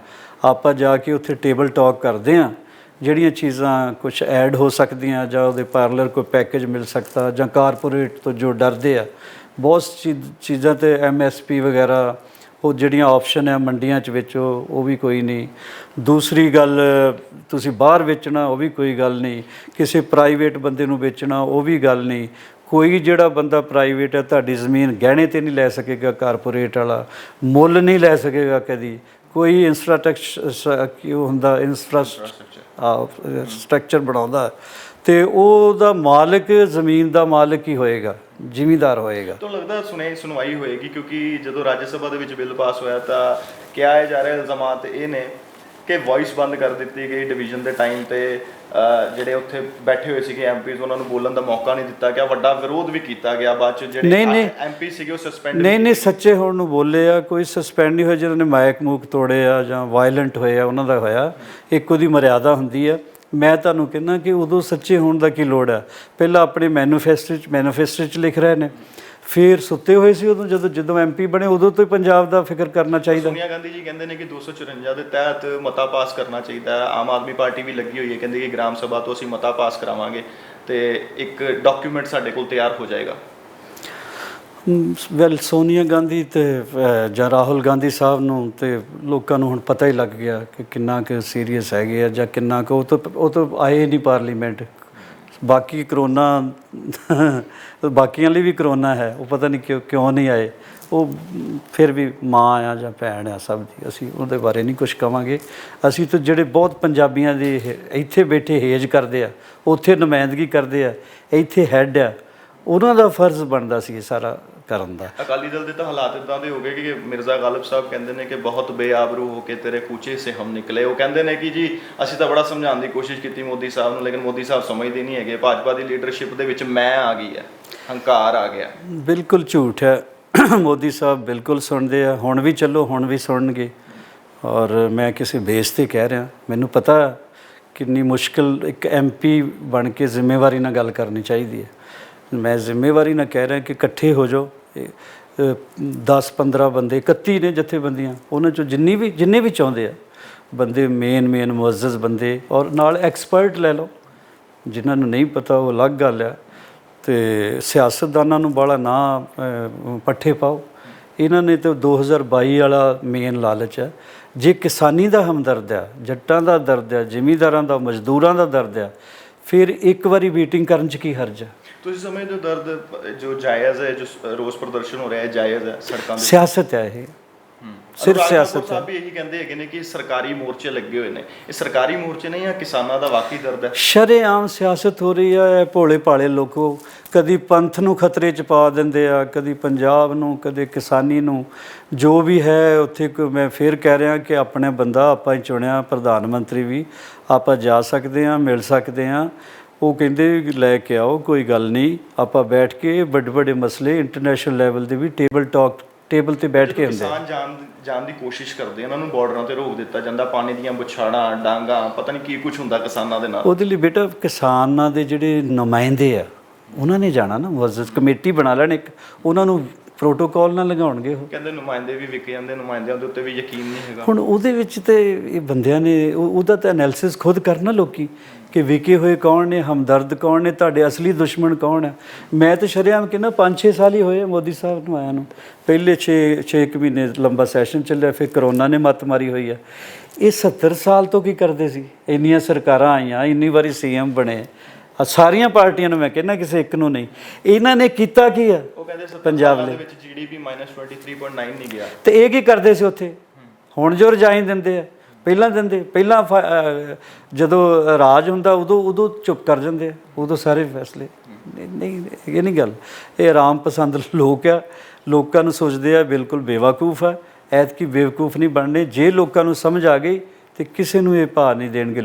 ਆਪਾਂ ਜਾ ਕੇ ਉੱਥੇ ਟੇਬਲ ਟਾਕ ਕਰਦੇ ਆ, ਜਿਹੜੀਆਂ ਚੀਜ਼ਾਂ ਕੁਝ ਐਡ ਹੋ ਸਕਦੀਆਂ ਜਾਂ ਉਹਦੇ ਪਾਰਲਰ ਕੋਈ ਪੈਕੇਜ ਮਿਲ ਸਕਦਾ, ਜਾਂ ਕਾਰਪੋਰੇਟ ਤੋਂ ਜੋ ਡਰਦੇ ਆ ਬਹੁਤ ਚੀਜ਼ਾਂ ਤੇ ਐਮਐਸਪੀ ਵਗੈਰਾ ਉਹ ਜਿਹੜੀਆਂ ਆਪਸ਼ਨ ਹੈ ਮੰਡੀਆਂ 'ਚ ਵੇਚੋ, ਉਹ ਵੀ ਕੋਈ ਨਹੀਂ। ਦੂਸਰੀ ਗੱਲ, ਤੁਸੀਂ ਬਾਹਰ ਵੇਚਣਾ ਉਹ ਵੀ ਕੋਈ ਗੱਲ ਨਹੀਂ, ਕਿਸੇ ਪ੍ਰਾਈਵੇਟ ਬੰਦੇ ਨੂੰ ਵੇਚਣਾ ਉਹ ਵੀ ਗੱਲ ਨਹੀਂ। ਕੋਈ ਜਿਹੜਾ ਬੰਦਾ ਪ੍ਰਾਈਵੇਟ ਹੈ ਤੁਹਾਡੀ ਜ਼ਮੀਨ ਗਹਿਣੇ 'ਤੇ ਨਹੀਂ ਲੈ ਸਕੇਗਾ, ਕਾਰਪੋਰੇਟ ਵਾਲਾ ਮੁੱਲ ਨਹੀਂ ਲੈ ਸਕੇਗਾ ਕਦੀ। ਕੋਈ ਕੀ ਹੁੰਦਾ ਸਟਰਕਚਰ ਬਣਾਉਂਦਾ ਤੇ ਉਹਦਾ ਮਾਲਕ ਜ਼ਮੀਨ ਦਾ ਮਾਲਕ ਹੀ ਹੋਏਗਾ, ਜ਼ਿਮੀਂਦਾਰ ਹੋਏਗਾ। ਤੁਹਾਨੂੰ ਲੱਗਦਾ ਸੁਣਵਾਈ ਹੋਏਗੀ? ਕਿਉਂਕਿ ਜਦੋਂ ਰਾਜ ਸਭਾ ਦੇ ਵਿੱਚ ਬਿੱਲ ਪਾਸ ਹੋਇਆ ਤਾਂ ਕਿਹਾ ਜਾ ਰਿਹਾ ਇਲਜ਼ਾਮਾਤ ਇਹ ਨੇ ਕਿ ਵੌਇਸ ਬੰਦ ਕਰ ਦਿੱਤੀ ਗਈ ਡਿਵੀਜ਼ਨ ਦੇ ਟਾਈਮ ਤੇ, ਜਿਹੜੇ ਉੱਥੇ ਬੈਠੇ ਹੋਏ ਸੀਗੇ ਐਮਪੀਜ਼ ਉਹਨਾਂ ਨੂੰ ਬੋਲਣ ਦਾ ਮੌਕਾ ਨਹੀਂ ਦਿੱਤਾ ਗਿਆ, ਵੱਡਾ ਵਿਰੋਧ ਵੀ ਕੀਤਾ ਗਿਆ। ਬਾਅਦ ਚ ਜਿਹੜੇ ਐਮਪੀ ਸੀਗੇ ਉਹ ਸਸਪੈਂਡ ਨਹੀਂ ਸੱਚੇ ਹੋਣ ਨੂੰ ਬੋਲੇ ਆ, ਕੋਈ ਸਸਪੈਂਡ ਨਹੀਂ ਹੋਇਆ। ਜਿਹਨਾਂ ਨੇ ਮਾਈਕ ਮੂਕ ਤੋੜੇ ਆ ਜਾਂ ਵਾਇਲੈਂਟ ਹੋਏ ਆ ਉਹਨਾਂ ਦਾ ਹੋਇਆ, ਇੱਕ ਉਹਦੀ ਮਰਿਆਦਾ ਹੁੰਦੀ ਆ। ਮੈਂ ਤੁਹਾਨੂੰ ਕਹਿੰਦਾ ਕਿ ਉਦੋਂ ਸੱਚੇ ਹੋਣ ਦਾ ਕੀ ਲੋੜ ਹੈ? ਪਹਿਲਾਂ ਆਪਣੇ ਮੈਨੀਫੈਸਟੋ 'ਚ ਲਿਖ ਰਹੇ ਨੇ, ਫਿਰ ਸੁੱਤੇ ਹੋਏ ਸੀ ਉਦੋਂ ਜਦੋਂ ਐਮਪੀ ਬਣੇ, ਉਦੋਂ ਤੋਂ ਹੀ ਪੰਜਾਬ ਦਾ ਫਿਕਰ ਕਰਨਾ ਚਾਹੀਦਾ। ਸੋਨੀਆ ਗਾਂਧੀ ਜੀ ਕਹਿੰਦੇ ਨੇ ਕਿ 254 ਦੇ ਤਹਿਤ ਮਤਾ ਪਾਸ ਕਰਨਾ ਚਾਹੀਦਾ ਹੈ। ਆਮ ਆਦਮੀ ਪਾਰਟੀ ਵੀ ਲੱਗੀ ਹੋਈ ਹੈ, ਕਹਿੰਦੇ ਕਿ ਗ੍ਰਾਮ ਸਭਾ ਤੋਂ ਅਸੀਂ ਮਤਾ ਪਾਸ ਕਰਾਵਾਂਗੇ ਤੇ ਇੱਕ ਡਾਕੂਮੈਂਟ ਸਾਡੇ ਕੋਲ ਤਿਆਰ ਹੋ ਜਾਏਗਾ। ਵੈਲ, ਸੋਨੀਆ ਗਾਂਧੀ ਤੇ ਜਾਂ ਰਾਹੁਲ ਗਾਂਧੀ ਸਾਹਿਬ ਨੂੰ ਤੇ ਲੋਕਾਂ ਨੂੰ ਹੁਣ ਪਤਾ ਹੀ ਲੱਗ ਗਿਆ ਕਿ ਕਿੰਨਾ ਕੁ ਸੀਰੀਅਸ ਹੈਗੇ ਆ ਜਾਂ ਕਿੰਨਾ ਕੁ ਉਹ ਤਾਂ ਆਏ ਨਹੀਂ ਪਾਰਲੀਮੈਂਟ। ਬਾਕੀ ਕਰੋਨਾ ਬਾਕੀਆਂ ਲਈ ਵੀ ਕਰੋਨਾ ਹੈ, ਉਹ ਪਤਾ ਨਹੀਂ ਕਿਉਂ ਨਹੀਂ ਆਏ। ਉਹ ਫਿਰ ਵੀ ਮਾਂ ਆ ਜਾਂ ਭੈਣ ਆ ਸਭ ਦੀ, ਅਸੀਂ ਉਹਦੇ ਬਾਰੇ ਨਹੀਂ ਕੁਝ ਕਵਾਂਗੇ। ਅਸੀਂ ਤਾਂ ਜਿਹੜੇ ਬਹੁਤ ਪੰਜਾਬੀਆਂ ਦੇ ਇੱਥੇ ਬੈਠੇ ਹੇਜ ਕਰਦੇ ਆ, ਉੱਥੇ ਨੁਮਾਇੰਦਗੀ ਕਰਦੇ ਆ, ਇੱਥੇ ਹੈੱਡ ਆ, ਉਹਨਾਂ ਦਾ ਫਰਜ਼ ਬਣਦਾ ਸੀ ਇਹ ਸਾਰਾ ਕਰਨ ਦਾ। ਅਕਾਲੀ ਦਲ ਦੇ ਤਾਂ ਹਾਲਾਤ ਇਦਾਂ ਦੇ ਹੋ ਗਏ ਕਿ ਮਿਰਜ਼ਾ ਗਾਲਿਬ ਸਾਹਿਬ ਕਹਿੰਦੇ ਨੇ ਕਿ ਬਹੁਤ ਬੇਆਬਰੂ ਹੋ ਕੇ ਤੇਰੇ ਕੂਚੇ ਸੇ ਹਮ ਨਿਕਲੇ। ਉਹ ਕਹਿੰਦੇ ਨੇ ਕਿ ਜੀ ਅਸੀਂ ਤਾਂ ਬੜਾ ਸਮਝਾਉਣ ਦੀ ਕੋਸ਼ਿਸ਼ ਕੀਤੀ ਮੋਦੀ ਸਾਹਿਬ ਨੂੰ, ਲੇਕਿਨ ਮੋਦੀ ਸਾਹਿਬ ਸਮਝਦੇ ਨਹੀਂ ਹੈਗੇ। ਭਾਜਪਾ ਦੀ ਲੀਡਰਸ਼ਿਪ ਦੇ ਵਿੱਚ ਮੈਂ ਆ ਗਈ ਹੈ, ਹੰਕਾਰ ਆ ਗਿਆ। ਬਿਲਕੁਲ ਝੂਠ ਹੈ। ਮੋਦੀ ਸਾਹਿਬ ਬਿਲਕੁਲ ਸੁਣਦੇ ਆ, ਹੁਣ ਵੀ ਚੱਲੋ ਹੁਣ ਵੀ ਸੁਣਨਗੇ। ਔਰ ਮੈਂ ਕਿਸੇ ਬੇਸ 'ਤੇ ਕਹਿ ਰਿਹਾ, ਮੈਨੂੰ ਪਤਾ ਕਿੰਨੀ ਮੁਸ਼ਕਿਲ ਇੱਕ ਐਮਪੀ ਬਣ ਕੇ ਜ਼ਿੰਮੇਵਾਰੀ ਨਾਲ ਗੱਲ ਕਰਨੀ ਚਾਹੀਦੀ ਹੈ। ਮੈਂ ਜ਼ਿੰਮੇਵਾਰੀ ਨਾਲ ਕਹਿ ਰਿਹਾ ਕਿ ਇਕੱਠੇ ਹੋ ਜਾਓ, 10-15 ਬੰਦੇ 31 ਨੇ ਜਥੇਬੰਦੀਆਂ, ਉਹਨਾਂ 'ਚੋਂ ਜਿੰਨੇ ਵੀ ਚਾਹੁੰਦੇ ਆ ਬੰਦੇ, ਮੇਨ ਮੁਅੱਜ਼ਜ਼ ਬੰਦੇ, ਔਰ ਨਾਲ ਐਕਸਪਰਟ ਲੈ ਲਓ। ਜਿਨ੍ਹਾਂ ਨੂੰ ਨਹੀਂ ਪਤਾ ਉਹ ਅਲੱਗ ਗੱਲ ਆ। ਅਤੇ ਸਿਆਸਤਦਾਨਾਂ ਨੂੰ ਬਾਹਲਾ ਨਾ ਪੱਠੇ ਪਾਓ। ਇਹਨਾਂ ਨੇ ਤਾਂ 2022 ਵਾਲਾ ਮੇਨ ਲਾਲਚ ਹੈ। ਜੇ ਕਿਸਾਨੀ ਦਾ ਹਮਦਰਦ ਆ, ਜੱਟਾਂ ਦਾ ਦਰਦ ਆ, ਜ਼ਿਮੀਂਦਾਰਾਂ ਦਾ, ਮਜ਼ਦੂਰਾਂ ਦਾ ਦਰਦ ਆ, ਫਿਰ ਇੱਕ ਵਾਰੀ ਮੀਟਿੰਗ ਕਰਨ 'ਚ ਕੀ ਹਰਜ ਹੈ? ਤੁਸੀਂ ਸਮਝਦੇ ਹੋ ਦਰਦ ਜੋ ਜਾਇਜ਼ ਹੈ, ਜੋ ਰੋਸ ਪ੍ਰਦਰਸ਼ਨ ਹੋ ਰਿਹਾ ਹੈ, ਜਾਇਜ਼ ਹੈ ਸੜਕਾਂ 'ਤੇ? ਸਿਆਸਤ ਹੈ ਇਹ, ਸਿਰਫ ਸਿਆਸਤ ਸਾਹਿਬ ਵੀ ਇਹੀ ਕਹਿੰਦੇ ਹੈਗੇ ਨੇ ਕਿ ਸਰਕਾਰੀ ਮੋਰਚੇ ਲੱਗੇ ਹੋਏ ਨੇ। ਇਹ ਸਰਕਾਰੀ ਮੋਰਚੇ ਨਹੀਂ ਆ, ਕਿਸਾਨਾਂ ਦਾ ਵਾਕਈ ਦਰਦ ਹੈ। ਸ਼ਰੇਆਮ ਸਿਆਸਤ ਹੋ ਰਹੀ ਹੈ। ਭੋਲੇ ਭਾਲੇ ਲੋਕੋ ਕਦੀ ਪੰਥ ਨੂੰ ਖਤਰੇ 'ਚ ਪਾ ਦਿੰਦੇ ਆ, ਕਦੀ ਪੰਜਾਬ ਨੂੰ, ਕਦੇ ਕਿਸਾਨੀ ਨੂੰ। ਜੋ ਵੀ ਹੈ ਉੱਥੇ ਮੈਂ ਫਿਰ ਕਹਿ ਰਿਹਾ ਕਿ ਆਪਣੇ ਬੰਦਾ ਆਪਾਂ ਹੀ ਚੁਣਿਆ, ਪ੍ਰਧਾਨ ਮੰਤਰੀ ਵੀ ਆਪਾਂ ਜਾ ਸਕਦੇ ਹਾਂ, ਮਿਲ ਸਕਦੇ ਹਾਂ। ਉਹ ਕਹਿੰਦੇ ਲੈ ਕੇ ਆਓ, ਕੋਈ ਗੱਲ ਨਹੀਂ, ਆਪਾਂ ਬੈਠ ਕੇ ਵੱਡੇ ਮਸਲੇ ਇੰਟਰਨੈਸ਼ਨਲ ਲੈਵਲ ਦੇ ਵੀ ਟੇਬਲ ਤੇ ਬੈਠ ਕੇ ਹੁੰਦੇ। ਕਿਸਾਨ ਜਾਣ ਦੀ ਕੋਸ਼ਿਸ਼ ਕਰਦੇ, ਉਹਨਾਂ ਨੂੰ ਬਾਰਡਰਾਂ ਤੇ ਰੋਕ ਦਿੱਤਾ ਜਾਂਦਾ, ਪਾਣੀ ਦੀਆਂ ਬੁਛਾੜਾਂ, ਡਾਂਗਾਂ, ਪਤਾ ਨਹੀਂ ਕੀ ਕੁਝ ਹੁੰਦਾ ਕਿਸਾਨਾਂ ਦੇ ਨਾਲ। ਉਹਦੇ ਲਈ ਬੇਟਾ ਕਿਸਾਨਾਂ ਦੇ ਜਿਹੜੇ ਨੁਮਾਇੰਦੇ ਆ ਉਹਨਾਂ ਨੇ ਜਾਣਾ ਨਾ, ਮੁਅੱਜ਼ਜ਼ ਕਮੇਟੀ ਬਣਾ ਲੈਣ ਇੱਕ, ਉਹਨਾਂ ਨੂੰ ਪ੍ਰੋਟੋਕਾਲ ਨਾਲ ਲਗਾਉਣਗੇ। ਉਹ ਕਹਿੰਦੇ ਨੁਮਾਇੰਦੇ ਵੀ ਵਿਕ ਜਾਂਦੇ, ਨੁਮਾਇੰਦਿਆਂ ਦੇ ਉੱਤੇ ਵੀ ਯਕੀਨ ਨਹੀਂ ਹੈਗਾ। ਹੁਣ ਉਹਦੇ ਵਿੱਚ ਤੇ ਇਹ ਬੰਦਿਆਂ ਨੇ ਉਹਦਾ ਤਾਂ ਐਨਾਲਿਸਿਸ ਖੁਦ ਕਰਨਾ ਲੋਕੀ ਕਿ ਵਿਕੇ ਹੋਏ ਕੌਣ ਨੇ, ਹਮਦਰਦ ਕੌਣ ਨੇ, ਤੁਹਾਡੇ ਅਸਲੀ ਦੁਸ਼ਮਣ ਕੌਣ ਹੈ। ਮੈਂ ਤਾਂ ਸ਼ਰੇਆਮ ਕਹਿੰਦਾ 5-6 ਸਾਲ ਹੀ ਹੋਏ ਮੋਦੀ ਸਾਹਿਬ ਨੂੰ ਆਇਆ ਨੂੰ। ਪਹਿਲੇ 6 ਮਹੀਨੇ ਲੰਬਾ ਸੈਸ਼ਨ ਚੱਲਿਆ, ਫਿਰ ਕਰੋਨਾ ਨੇ ਮੱਤ ਮਾਰੀ ਹੋਈ ਹੈ। ਇਹ 70 ਸਾਲ ਤੋਂ ਕੀ ਕਰਦੇ ਸੀ? ਇੰਨੀਆਂ ਸਰਕਾਰਾਂ ਆਈਆਂ, ਇੰਨੀ ਵਾਰੀ ਸੀਐਮ ਬਣੇ, ਸਾਰੀਆਂ ਪਾਰਟੀਆਂ ਨੂੰ, ਮੈਂ ਕਹਿੰਦਾ ਕਿਸੇ ਇੱਕ ਨੂੰ ਨਹੀਂ। ਇਹਨਾਂ ਨੇ ਕੀਤਾ ਕੀ ਆ? ਉਹ ਕਹਿੰਦੇ ਪੰਜਾਬ ਦੇ ਵਿੱਚ ਜੀਡੀਪੀ -23.9 ਨਹੀਂ ਗਿਆ। ਤੇ ਇਹ ਕੀ ਕਰਦੇ ਸੀ ਉੱਥੇ? ਹੁਣ ਜੋ ਰਿਜ਼ਾਈਨ ਦਿੰਦੇ ਆ, ਪਹਿਲਾਂ ਜਦੋਂ ਰਾਜ ਹੁੰਦਾ ਉਦੋਂ ਚੁੱਪ ਕਰ ਜਾਂਦੇ ਆ, ਉਦੋਂ ਸਾਰੇ ਫੈਸਲੇ ਨਹੀਂ। ਇਹ ਨਹੀਂ ਗੱਲ। ਇਹ ਆਰਾਮ ਪਸੰਦ ਲੋਕ ਆ, ਲੋਕਾਂ ਨੂੰ ਸੋਚਦੇ ਆ ਬਿਲਕੁਲ ਬੇਵਕੂਫ ਆ। ਐਤਕੀ ਬੇਵਕੂਫ ਨਹੀਂ ਬਣਨੇ। ਜੇ ਲੋਕਾਂ ਨੂੰ ਸਮਝ ਆ ਗਈ ਤੇ ਕਿਸੇ ਨੂੰ ਇਹ ਭਾਰ ਨਹੀਂ ਦੇਣਗੇ।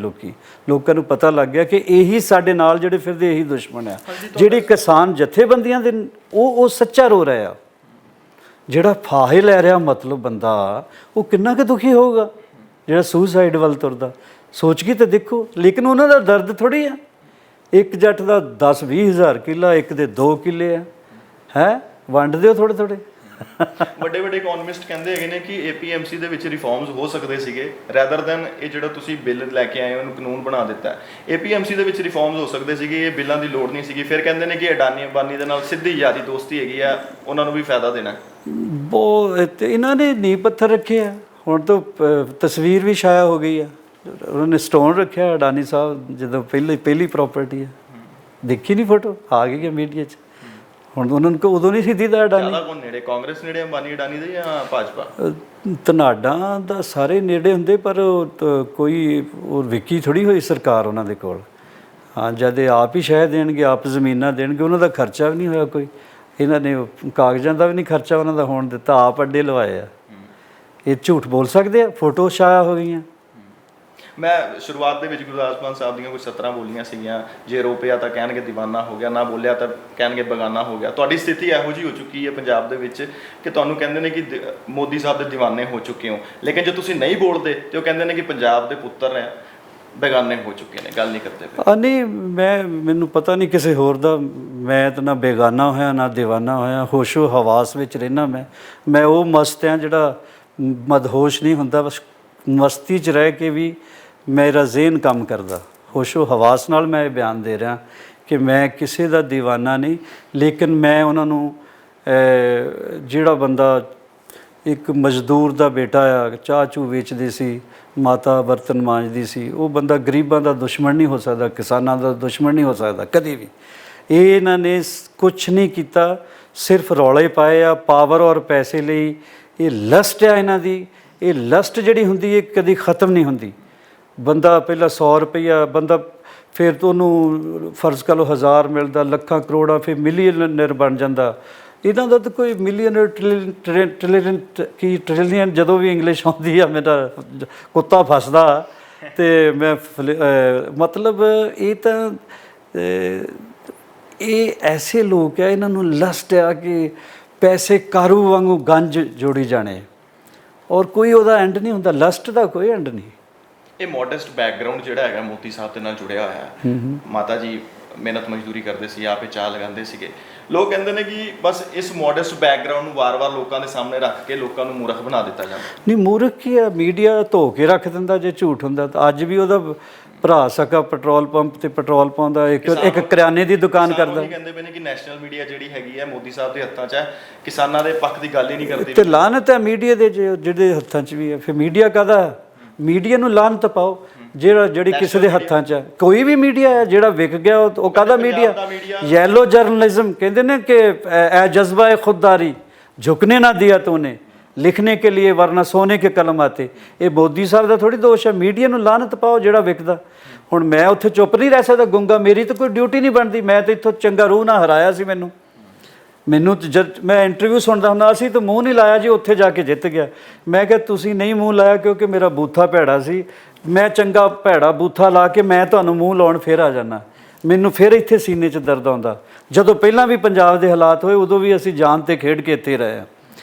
ਲੋਕਾਂ ਨੂੰ ਪਤਾ ਲੱਗ ਗਿਆ ਕਿ ਇਹੀ ਸਾਡੇ ਨਾਲ ਜਿਹੜੇ ਫਿਰਦੇ ਇਹੀ ਦੁਸ਼ਮਣ ਆ। ਜਿਹੜੇ ਕਿਸਾਨ ਜਥੇਬੰਦੀਆਂ ਦੇ ਉਹ ਸੱਚਾ ਰੋ ਰਿਹਾ, ਜਿਹੜਾ ਫਾਹੇ ਲੈ ਰਿਹਾ ਮਤਲਬ ਬੰਦਾ, ਉਹ ਕਿੰਨਾ ਕੁ ਦੁਖੀ ਹੋਊਗਾ ਜਿਹੜਾ ਸੁਸਾਈਡ ਵੱਲ ਤੁਰਦਾ। ਸੋਚ ਕੇ ਤਾਂ ਦੇਖੋ। ਲੇਕਿਨ ਉਹਨਾਂ ਦਾ ਦਰਦ ਥੋੜ੍ਹੀ ਆ। ਇੱਕ ਜੱਟ ਦਾ 10-20 ਹਜ਼ਾਰ ਕਿੱਲਾ, ਇੱਕ ਦੇ 2 ਕਿੱਲੇ ਆ, ਵੰਡ ਦਿਓ ਥੋੜ੍ਹੇ। ਵੱਡੇ ਵੱਡੇ ਇਕਨੋਮਿਸਟ ਕਹਿੰਦੇ ਹੈਗੇ ਨੇ ਕਿ APMC ਦੇ ਵਿੱਚ ਰਿਫਾਰਮਸ ਹੋ ਸਕਦੇ ਸੀਗੇ ਰੈਦਰ ਦੈਨ ਇਹ ਜਿਹੜਾ ਤੁਸੀਂ ਬਿੱਲ ਲੈ ਕੇ ਆਏ ਹੋ, ਇਹਨੂੰ ਕਾਨੂੰਨ ਬਣਾ ਦਿੱਤਾ ਹੈ। APMC ਦੇ ਵਿੱਚ ਰਿਫਾਰਮਸ ਹੋ ਸਕਦੇ ਸੀਗੇ, ਇਹ ਬਿੱਲਾਂ ਦੀ ਲੋੜ ਨਹੀਂ ਸੀਗੀ। ਫਿਰ ਕਹਿੰਦੇ ਨੇ ਕਿ ਅਡਾਨੀ ਅੰਬਾਨੀ ਦੇ ਨਾਲ ਸਿੱਧੀ ਯਾਰੀ ਦੋਸਤੀ ਹੈਗੀ ਆ, ਉਹਨਾਂ ਨੂੰ ਵੀ ਫਾਇਦਾ ਦੇਣਾ। ਬਹੁਤ ਇਹਨਾਂ ਨੇ ਨੀਂਹ ਪੱਥਰ ਰੱਖੇ ਆ। ਹੁਣ ਤਾਂ ਤਸਵੀਰ ਵੀ ਛਾਇਆ ਹੋ ਗਈ ਆ, ਉਹਨਾਂ ਨੇ ਸਟੋਨ ਰੱਖਿਆ ਅਡਾਨੀ ਸਾਹਿਬ ਜਦੋਂ ਪਹਿਲੀ ਪ੍ਰਾਪਰਟੀ ਹੈ, ਦੇਖੀ ਨਹੀਂ ਫੋਟੋ, ਆ ਗਈ ਹੈ ਮੀਡੀਆ 'ਚ। ਹੁਣ ਉਹਨਾਂ ਨੂੰ ਉਦੋਂ ਨਹੀਂ ਸੀ ਦੀਦਾ ਅਡਾਨੀ। ਜ਼ਿਆਦਾ ਕੋਣ ਨੇੜੇ, ਕਾਂਗਰਸ ਨੇੜੇ ਅੰਬਾਨੀ ਅਡਾਨੀ ਦੇ ਜਾਂ ਭਾਜਪਾ? ਧਨਾਡਾ ਦਾ ਸਾਰੇ ਨੇੜੇ ਹੁੰਦੇ, ਪਰ ਕੋਈ ਉਹ ਵਿਕੀ ਥੋੜੀ ਹੋਈ ਸਰਕਾਰ ਉਹਨਾਂ ਦੇ ਕੋਲ। ਹਾਂ, ਜਦ ਇਹ ਆਪ ਹੀ ਸ਼ਹਿ ਦੇਣਗੇ, ਆਪ ਜ਼ਮੀਨਾਂ ਦੇਣਗੇ, ਉਹਨਾਂ ਦਾ ਖਰਚਾ ਵੀ ਨਹੀਂ ਹੋਇਆ ਕੋਈ। ਇਹਨਾਂ ਨੇ ਕਾਗਜ਼ਾਂ ਦਾ ਵੀ ਨਹੀਂ ਖਰਚਾ ਉਹਨਾਂ ਦਾ ਹੋਣ ਦਿੱਤਾ, ਆਪ ਅੱਡੇ ਲਵਾਏ ਆ। ਇਹ ਝੂਠ ਬੋਲ ਸਕਦੇ ਆ, ਫੋਟੋ ਛਾਇਆ ਹੋ ਗਈਆਂ। ਮੈਂ ਸ਼ੁਰੂਆਤ ਦੇ ਵਿੱਚ ਗੁਰਦਾਸ ਮਾਨ ਸਾਹਿਬ ਦੀਆਂ ਕੁਝ 17 ਬੋਲੀਆਂ ਸੀਗੀਆਂ, ਜੇ ਰੋਪਿਆ ਤਾਂ ਕਹਿਣਗੇ ਦੀਵਾਨਾ ਹੋ ਗਿਆ, ਨਾ ਬੋਲਿਆ ਤਾਂ ਕਹਿਣਗੇ ਬੇਗਾਨਾ ਹੋ ਗਿਆ। ਤੁਹਾਡੀ ਸਥਿਤੀ ਇਹੋ ਜਿਹੀ ਹੋ ਚੁੱਕੀ ਹੈ ਪੰਜਾਬ ਦੇ ਵਿੱਚ ਕਿ ਤੁਹਾਨੂੰ ਕਹਿੰਦੇ ਨੇ ਕਿ ਮੋਦੀ ਸਾਹਿਬ ਦੇ ਦੀਵਾਨੇ ਹੋ ਚੁੱਕੇ ਹੋ, ਲੇਕਿਨ ਜੇ ਤੁਸੀਂ ਨਹੀਂ ਬੋਲਦੇ ਤੇ ਉਹ ਕਹਿੰਦੇ ਨੇ ਕਿ ਪੰਜਾਬ ਦੇ ਪੁੱਤਰ ਹੈ, ਬੇਗਾਨੇ ਹੋ ਚੁੱਕੇ ਨੇ, ਗੱਲ ਨਹੀਂ ਕਰਦੇ ਪਏ। ਨਹੀਂ, ਮੈਨੂੰ ਪਤਾ ਨਹੀਂ ਕਿਸੇ ਹੋਰ ਦਾ। ਮੈਂ ਤਾਂ ਨਾ ਬੇਗਾਨਾ ਹੋਇਆ ਨਾ ਦੀਵਾਨਾ ਹੋਇਆ, ਹੋਸ਼ੋ ਹਵਾਸ ਵਿੱਚ ਰਹਿਣਾ। ਮੈਂ ਉਹ ਮਸਤ ਹਾਂ ਜਿਹੜਾ ਮਦਹੋਸ਼ ਨਹੀਂ ਹੁੰਦਾ। ਬਸ ਮਸਤੀ 'ਚ ਰਹਿ ਕੇ ਵੀ ਮੇਰਾ ਜ਼ਿਹਨ ਕੰਮ ਕਰਦਾ। ਹੋਸ਼ੋ ਹਵਾਸ ਨਾਲ ਮੈਂ ਇਹ ਬਿਆਨ ਦੇ ਰਿਹਾ ਕਿ ਮੈਂ ਕਿਸੇ ਦਾ ਦੀਵਾਨਾ ਨਹੀਂ, ਲੇਕਿਨ ਮੈਂ ਉਹਨਾਂ ਨੂੰ ਜਿਹੜਾ ਬੰਦਾ ਇੱਕ ਮਜ਼ਦੂਰ ਦਾ ਬੇਟਾ ਆ, ਚਾਹ ਚੂ ਵੇਚਦੀ ਸੀ, ਮਾਤਾ ਬਰਤਨ ਮਾਂਜਦੀ ਸੀ, ਉਹ ਬੰਦਾ ਗਰੀਬਾਂ ਦਾ ਦੁਸ਼ਮਣ ਨਹੀਂ ਹੋ ਸਕਦਾ, ਕਿਸਾਨਾਂ ਦਾ ਦੁਸ਼ਮਣ ਨਹੀਂ ਹੋ ਸਕਦਾ ਕਦੇ ਵੀ। ਇਹ ਇਹਨਾਂ ਨੇ ਕੁਛ ਨਹੀਂ ਕੀਤਾ, ਸਿਰਫ ਰੌਲੇ ਪਾਏ ਆ ਪਾਵਰ ਔਰ ਪੈਸੇ ਲਈ। ਇਹ ਲਸਟ ਆ ਇਹਨਾਂ ਦੀ। ਇਹ ਲਸਟ ਜਿਹੜੀ ਹੁੰਦੀ ਹੈ ਕਦੀ ਖ਼ਤਮ ਨਹੀਂ ਹੁੰਦੀ। ਬੰਦਾ ਪਹਿਲਾਂ 100 ਰੁਪਈਆ ਬੰਦਾ, ਫਿਰ ਤੋਂ ਉਹਨੂੰ ਫਰਜ਼ ਕਰ ਲਓ 1000 ਮਿਲਦਾ, ਲੱਖਾਂ ਕਰੋੜਾਂ, ਫਿਰ ਮਿਲੀਅਨਰ ਬਣ ਜਾਂਦਾ। ਇਹਨਾਂ ਦਾ ਤਾਂ ਕੋਈ ਮਿਲੀਅਨਰ ਟ੍ਰਿਲੀਅਨ ਜਦੋਂ ਵੀ ਇੰਗਲਿਸ਼ ਆਉਂਦੀ ਆ ਮੇਰਾ ਕੁੱਤਾ ਫਸਦਾ। ਅਤੇ ਮੈਂ ਮਤਲਬ ਇਹ ਤਾਂ ਇਹ ਐਸੇ ਲੋਕ ਆ, ਇਹਨਾਂ ਨੂੰ ਲਸਟ ਆ ਕਿ ਪੈਸੇ ਕਾਰੂ ਵਾਂਗੂ ਗੰਜ ਜੋੜੀ ਜਾਣੇ, ਔਰ ਕੋਈ ਉਹਦਾ ਐਂਡ ਨਹੀਂ ਹੁੰਦਾ। ਲਸਟ ਦਾ ਕੋਈ ਐਂਡ ਨਹੀਂ। ਇਹ ਮੋਡੈਸਟ ਬੈਕਗ੍ਰਾਉਂਡ ਜਿਹੜਾ ਹੈਗਾ ਮੋਦੀ ਸਾਹਿਬ ਦੇ ਨਾਲ ਜੁੜਿਆ ਹੋਇਆ ਹੈ। ਮਾਤਾ ਜੀ ਮਿਹਨਤ ਮਜ਼ਦੂਰੀ ਕਰਦੇ ਸੀ, ਆਪੇ ਚਾਹ ਲਗਾਉਂਦੇ ਸੀਗੇ। ਲੋਕ ਕਹਿੰਦੇ ਨੇ ਕਿ ਬਸ ਇਸ ਮੋਡੈਸਟ ਬੈਕਗ੍ਰਾਉਂਡ ਨੂੰ ਵਾਰ-ਵਾਰ ਲੋਕਾਂ ਦੇ ਸਾਹਮਣੇ ਰੱਖ ਕੇ ਲੋਕਾਂ ਨੂੰ ਮੂਰਖ ਬਣਾ ਦਿੱਤਾ ਜਾਂਦਾ। ਨਹੀਂ, ਮੂਰਖ ਕੀ ਆ, ਮੀਡੀਆ ਧੋ ਕੇ ਰੱਖ ਦਿੰਦਾ ਜੇ ਝੂਠ ਹੁੰਦਾ ਤਾਂ। ਅੱਜ ਵੀ ਉਹਦਾ ਭਰਾ ਸਕਾ ਪੈਟਰੋਲ ਪੰਪ ਤੇ ਪੈਟਰੋਲ ਪਾਉਂਦਾ, ਇੱਕ ਕਰਿਆਨੇ ਦੀ ਦੁਕਾਨ ਕਰਦਾ। ਕਹਿੰਦੇ ਪਏ ਨੇ ਕਿ ਨੈਸ਼ਨਲ ਮੀਡੀਆ ਜਿਹੜੀ ਹੈਗੀ ਹੈ ਮੋਦੀ ਸਾਹਿਬ ਦੇ ਹੱਥਾਂ 'ਚ ਹੈ, ਕਿਸਾਨਾਂ ਦੇ ਪੱਖ ਦੀ ਗੱਲ ਹੀ ਨਹੀਂ ਕਰਦੀ। ਤੇ ਲਾਹਨਤ ਹੈ ਮੀਡੀਆ ਦੇ ਜਿਹੜੇ ਹੱਥਾਂ 'ਚ ਵੀ ਹੈ। ਫਿਰ ਮੀਡੀਆ ਕਾਹਦਾ? ਮੀਡੀਆ ਨੂੰ ਲਾਹਨਤ ਪਾਓ ਜਿਹੜੀ ਕਿਸੇ ਦੇ ਹੱਥਾਂ 'ਚ ਹੈ। ਕੋਈ ਵੀ ਮੀਡੀਆ ਹੈ ਜਿਹੜਾ ਵਿਕ ਗਿਆ, ਉਹ ਕਾਹਦਾ ਮੀਡੀਆ? ਯੈਲੋ ਜਰਨਲਿਜ਼ਮ ਕਹਿੰਦੇ ਨੇ ਕਿ ਐ ਜਜ਼ਬਾ ਹੈ ਖੁਦਦਾਰੀ, ਝੁਕਨੇ ਨਾ ਦਿਆ ਤੂਨੇ, ਲਿਖਣੇ ਕੇ लिए ਵਰਨਾ ਸੋਨੇ ਕੇ ਕਲਮ ਆਤੇ। ਇਹ ਮੋਦੀ ਸਾਹਿਬ ਦਾ ਥੋੜੀ ਦੋਸ਼ ਹੈ। ਮੀਡੀਆ ਨੂੰ ਲਾਹਨਤ ਪਾਓ ਜਿਹੜਾ ਵਿਕਦਾ। ਹੁਣ ਮੈਂ ਉੱਥੇ ਚੁੱਪ ਨਹੀਂ ਰਹਿ ਸਕਦਾ ਗੁੰਗਾ, ਮੇਰੀ ਤਾਂ ਕੋਈ ਡਿਊਟੀ ਨਹੀਂ ਬਣਦੀ। ਮੈਂ ਤਾਂ ਇੱਥੋਂ ਚੰਗਾ ਰੂਹ ਨਾ ਹਰਾਇਆ ਸੀ। ਮੈਨੂੰ ਜਦ ਮੈਂ ਇੰਟਰਵਿਊ ਸੁਣਦਾ ਹੁੰਦਾ, ਅਸੀਂ ਤਾਂ ਮੂੰਹ ਨਹੀਂ ਲਾਇਆ ਜੀ, ਉੱਥੇ ਜਾ ਕੇ ਜਿੱਤ ਗਿਆ। ਮੈਂ ਕਿਹਾ ਤੁਸੀਂ ਨਹੀਂ ਮੂੰਹ ਲਾਇਆ ਕਿਉਂਕਿ ਮੇਰਾ ਬੂਥਾ ਭੈੜਾ ਸੀ। ਮੈਂ ਚੰਗਾ ਭੈੜਾ ਬੂਥਾ ਲਾ ਕੇ ਮੈਂ ਤੁਹਾਨੂੰ ਮੂੰਹ ਲਾਉਣ ਫਿਰ ਆ ਜਾਂਦਾ। ਮੈਨੂੰ ਫਿਰ ਇੱਥੇ ਸੀਨੇ 'ਚ ਦਰਦ ਆਉਂਦਾ। ਜਦੋਂ ਪਹਿਲਾਂ ਵੀ ਪੰਜਾਬ ਦੇ ਹਾਲਾਤ ਹੋਏ ਉਦੋਂ ਵੀ ਅਸੀਂ ਜਾਨ 'ਤੇ ਖੇਡ ਕੇ ਇੱਥੇ ਰਹੇ ਹਾਂ।